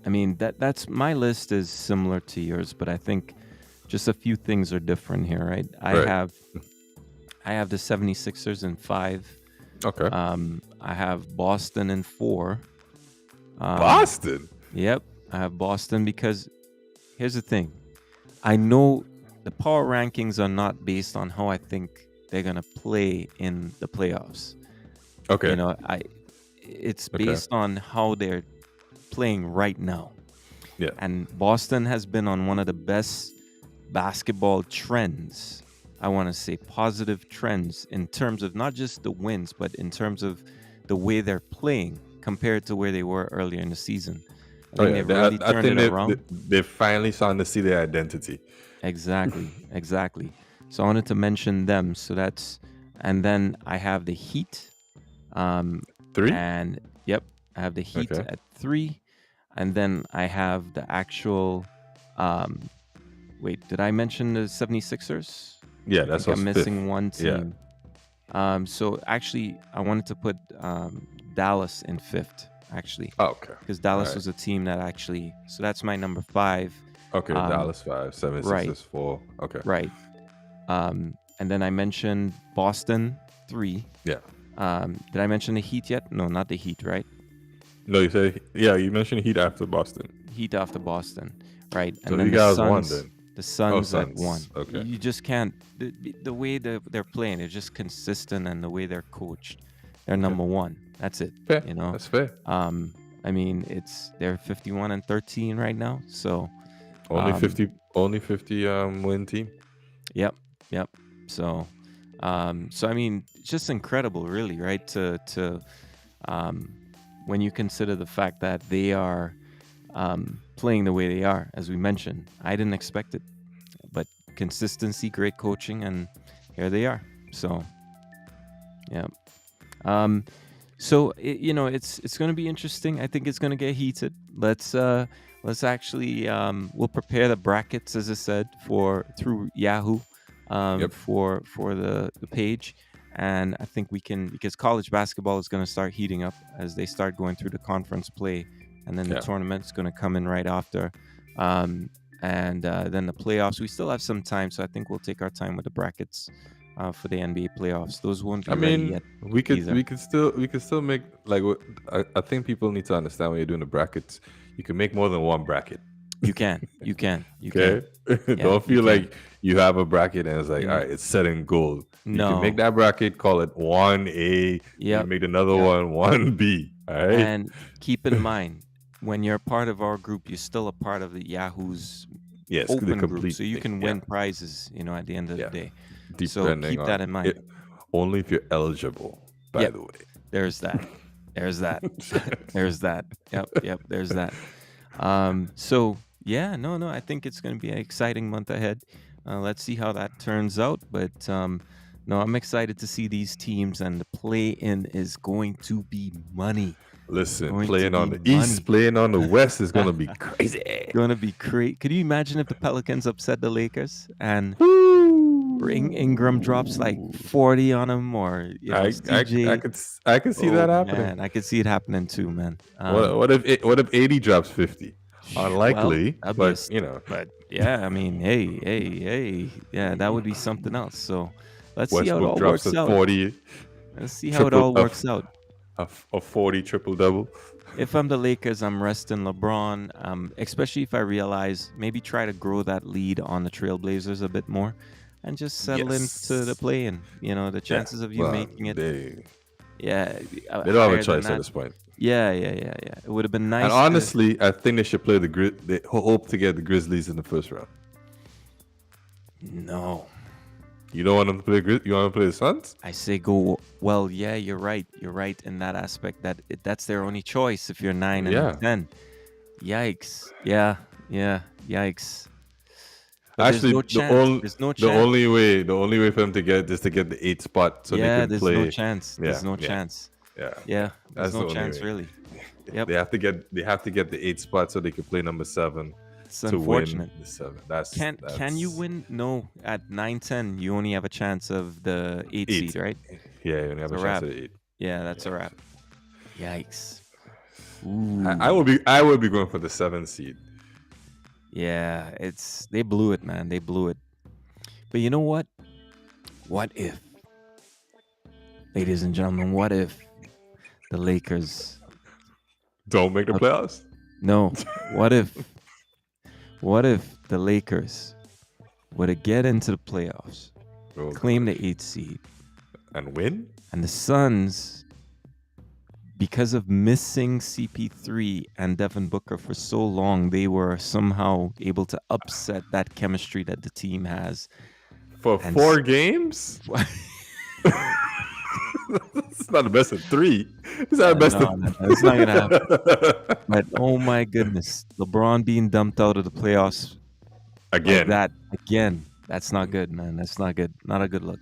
I mean that's my list is similar to yours, but I think just a few things are different here, right? I Right. have I have the 76ers in 5. Okay. I have Boston in 4. Boston. Yep, I have Boston because here's the thing. I know the power rankings are not based on how I think they're gonna play in the playoffs. Okay. It's Okay. based on how they're playing right now. Yeah. And Boston has been on one of the best basketball trends. I want to say positive trends in terms of not just the wins, but in terms of the way they're playing compared to where they were earlier in the season. I Oh think yeah. they've really I turned think it around. they're finally starting to see their identity. Exactly, exactly. So I wanted to mention them. So that's, and then I have the Heat. 3. And yep, I have the Heat Okay. at 3. And then I have the actual, um, wait, did I mention the 76ers? Yeah, I that's think I'm what's missing 5th. one Yeah. team. So actually, I wanted to put Dallas in 5th, actually, Oh, okay. because Dallas Alright. was a team that actually. So that's my number 5. Okay. Dallas 5, 76ers Right. 4. Okay. Right. And then I mentioned Boston 3. Yeah. Did I mention the Heat yet? No, not the Heat, right? No, you say you mentioned Heat after Boston. Heat after Boston, right? And So then you the guys won Suns. then. The Suns at Suns. 1. Okay. You just can't. The way they're playing, they're just consistent, and the way they're coached, they're number 1. That's it. Fair. You know. That's fair. I mean, they're 51-13 right now. So Only um, 50 win team. Yep. So, I mean, it's just incredible, really, right? When you consider the fact that they are playing the way they are, as we mentioned, I didn't expect it, but consistency, great coaching, and here they are. So, yeah. Um, so it's going to be interesting. I think it's going to get heated. Let's actually we'll prepare the brackets as I said for through Yahoo Yep. for the page, and I think we can because college basketball is going to start heating up as they start going through the conference play, and then the Yeah. tournament's going to come in right after. Um, and then the playoffs. We still have some time, so I think we'll take our time with the brackets for the NBA playoffs. Those won't I be ready mean, yet we either. could still make like I think people need to understand when you're doing the brackets, you can make more than one bracket. You can. Okay, Yeah, don't you feel can. like you have a bracket and it's like all N- right, it's set in gold. You can make no. that bracket, call it 1A. You Yep. make another Yep. one 1B. All right. And keep in mind, when you're part of our group, you're still a part of the Yahoo's Yes, the open group, complete so you thing. can Yeah, win prizes. At the end of the yeah. day. So Depending keep that on in mind. it, only if you're eligible. By Yep. the There's that. There's that. way. There's that. Yep. Yep. There's that. So yeah, no, I think it's going to be an exciting month ahead. Let's see how that turns out. But no, I'm excited to see these teams, and the play-in is going to be money. Listen, Going to playing on be the East, money. playing on the West is gonna be crazy. Gonna be great. Could you imagine if the Pelicans upset the Lakers and Ingram drops like Woo! 40 on him, or CJ? I could see that Oh happening. man, I could see it happening too, man. What if 80 drops 50? Well, Unlikely, that'd be but but yeah, I mean, hey, yeah, that would be something else. So let's see how it Westbrook all drops works a out. 40 Let's see how it triple all works out. a 40 triple double. If I'm the Lakers, I'm resting LeBron, especially if I realize maybe try to grow that lead on the Trailblazers a bit more and just settle into the Yes. play-in. The Yeah. chances of you Well, making it, they yeah, they don't have a higher than choice at that. this point. Yeah. It would have been And nice to. honestly, I think they should play they hope to get the Grizzlies in the first round. No. You don't want them to play you want to play the Suns? I say go. Well, yeah, you're right. You're right in that aspect. That's their only choice if you're 9 and 10. Yikes. Yeah. Yikes. But there's Actually, no chance. There's no chance. the only way for them to get is to get the 8th spot so they Yeah, can there's no play. chance. Yeah, There's no yeah, chance. yeah, yeah. Yeah, there's That's no the only chance way. really. Yep. They have to get the 8th spot so they can play number 7 It's to win unfortunate. the 7. Can you That's win? No, at 9-10, you only have a chance of the 8 seed, 8. right? Yeah, you only It's have a a chance wrap. at 8. Yeah, that's a Yeah. wrap. Yikes. I will be going for the 7th seed. Yeah, they blew it, man. They blew it. But you know what? What if, ladies and gentlemen, what if the Lakers? Don't make the uh, playoffs. No. What if the Lakers were to get into the playoffs, Oh, claim gosh. the 8th seed, And win? and the Suns, because of missing CP3 and Devin Booker for so long, they were somehow able to upset that chemistry that the team has. For And 4 games? It's not the best of 3. It's not the best no, it's not gonna happen. But oh my goodness, LeBron being dumped out of the playoffs like Again. that again. That's not good, man. That's not good. Not a good look.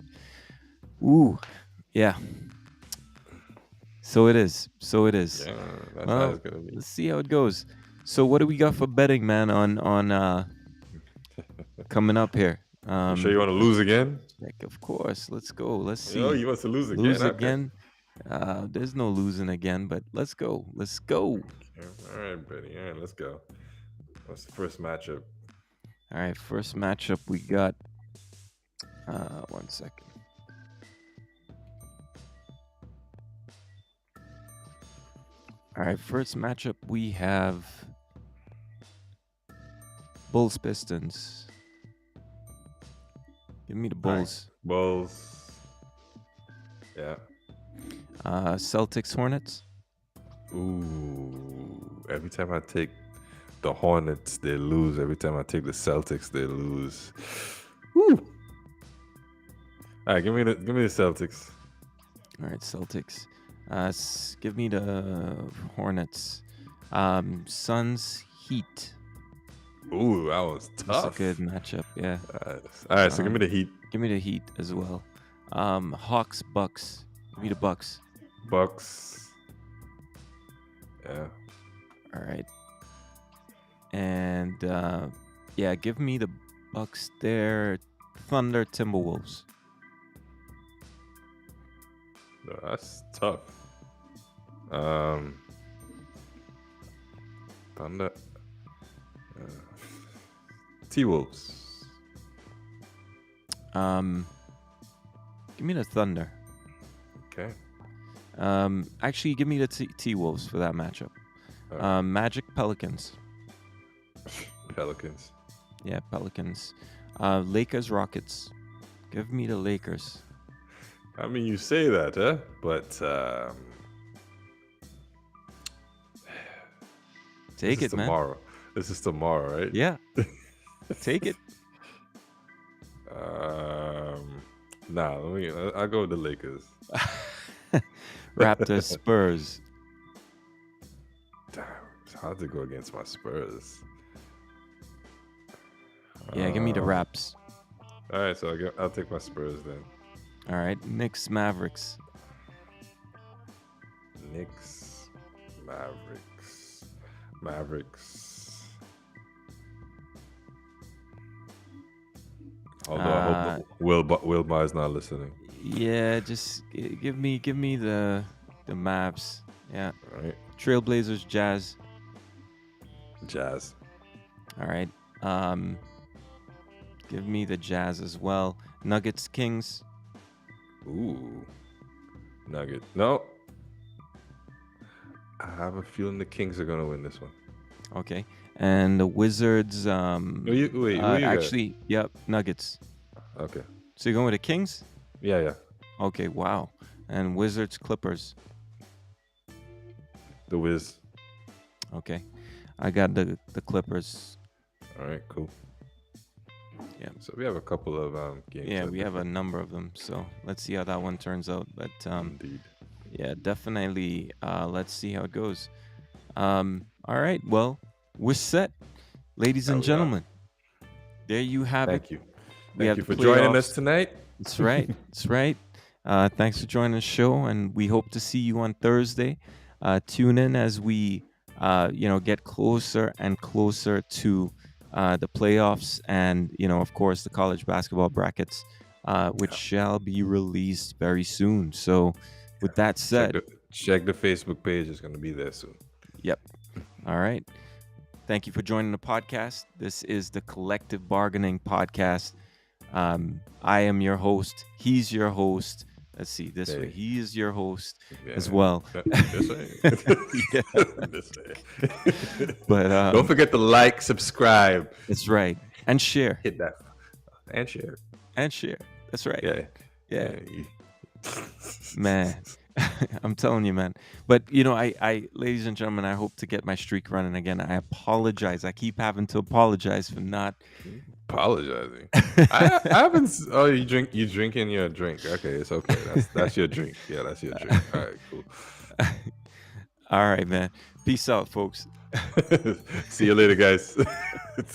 Ooh, yeah. So it is. Yeah, that's how Well, it's gonna be. let's see how it goes. So what do we got for betting, man? On coming up here. You sure you want to lose again? Of course. Let's go. Let's see. Oh, you want to lose again? Lose Okay. again. There's no losing again, but let's go. Let's go. Okay. All right, buddy. All right, let's go. What's the first matchup? All right, first matchup we got. 1 second. All right, first matchup we have Bulls Pistons. Give me the All right. Bulls. Bulls. Yeah. Celtics Hornets. Ooh. Every time I take the Hornets, they lose. Every time I take the Celtics, they lose. Woo. All right, give me the Celtics. All right, Celtics. Give me the Hornets. Suns Heat. Ooh, that was That's a tough. good matchup. Yeah. All right, so give me the Heat. Give me the Heat as well. Hawks Bucks. Give me the Bucks. Bucks. Yeah. All right. And yeah, give me the Bucks there. Thunder, Timberwolves. No, that's tough. Thunder. T-Wolves. Give me the Thunder. Okay. Actually, give me the T-Wolves for that matchup. Magic, Pelicans. Pelicans. Yeah, Pelicans. Lakers, Rockets. Give me the Lakers. I mean, you say that, huh? But Take this is it, man. tomorrow. This is tomorrow, right? Yeah. Take it. Nah, I'll go with the Lakers. Raptors, Spurs. Damn, it's hard to go against my Spurs. Yeah, give me the Raps. All right, so I'll take my Spurs then. All right, Knicks, Mavericks. Knicks, Mavericks. Although I hope Wilmar's not listening. Yeah, just give me the Mavs. Yeah. All right. Trailblazers, Jazz. Jazz. All right. Give me the Jazz as well. Nuggets, Kings. Ooh. Nugget. No. I have a feeling the Kings are gonna win this one. Okay. And the Wizards. Wait, who you actually, yep, Nuggets. got? Okay. So you're going with the Kings? Yeah. Okay, wow. And Wizards, Clippers. The Wiz. Okay. I got the Clippers. All right, cool. Yeah. So we have a couple of games. Yeah, we have a number of them. So let's see how that one turns out. But Indeed. yeah, definitely. Let's see how it goes. All right. Well, we're set, ladies and gentlemen. There you have it. Thank you. We Thank have you the for joining playoffs. us tonight. That's right. That's right. Thanks for joining the show, and we hope to see you on Thursday. Tune in as we, get closer and closer to the playoffs, and of course, the college basketball brackets, which shall be released very soon. So, with that said, check the Facebook page. It's going to be there soon. Yep. All right. Thank you for joining the podcast. This is the Collective Bargaining Podcast. I am your host. He's your host. Let's see, this way. He is your host as well. This way. This way. But don't forget to like, subscribe. That's right. And share. Hit that. And share. And share. That's right. Yeah. Man. I'm telling you, man. But I ladies and gentlemen, I hope to get my streak running again. I apologize. I keep having to apologize for not apologizing. I haven't. Oh, you drinking your drink. Okay, it's okay. That's your drink. Yeah, that's your drink. All right, cool. All right, man. Peace out, folks. See you later, guys.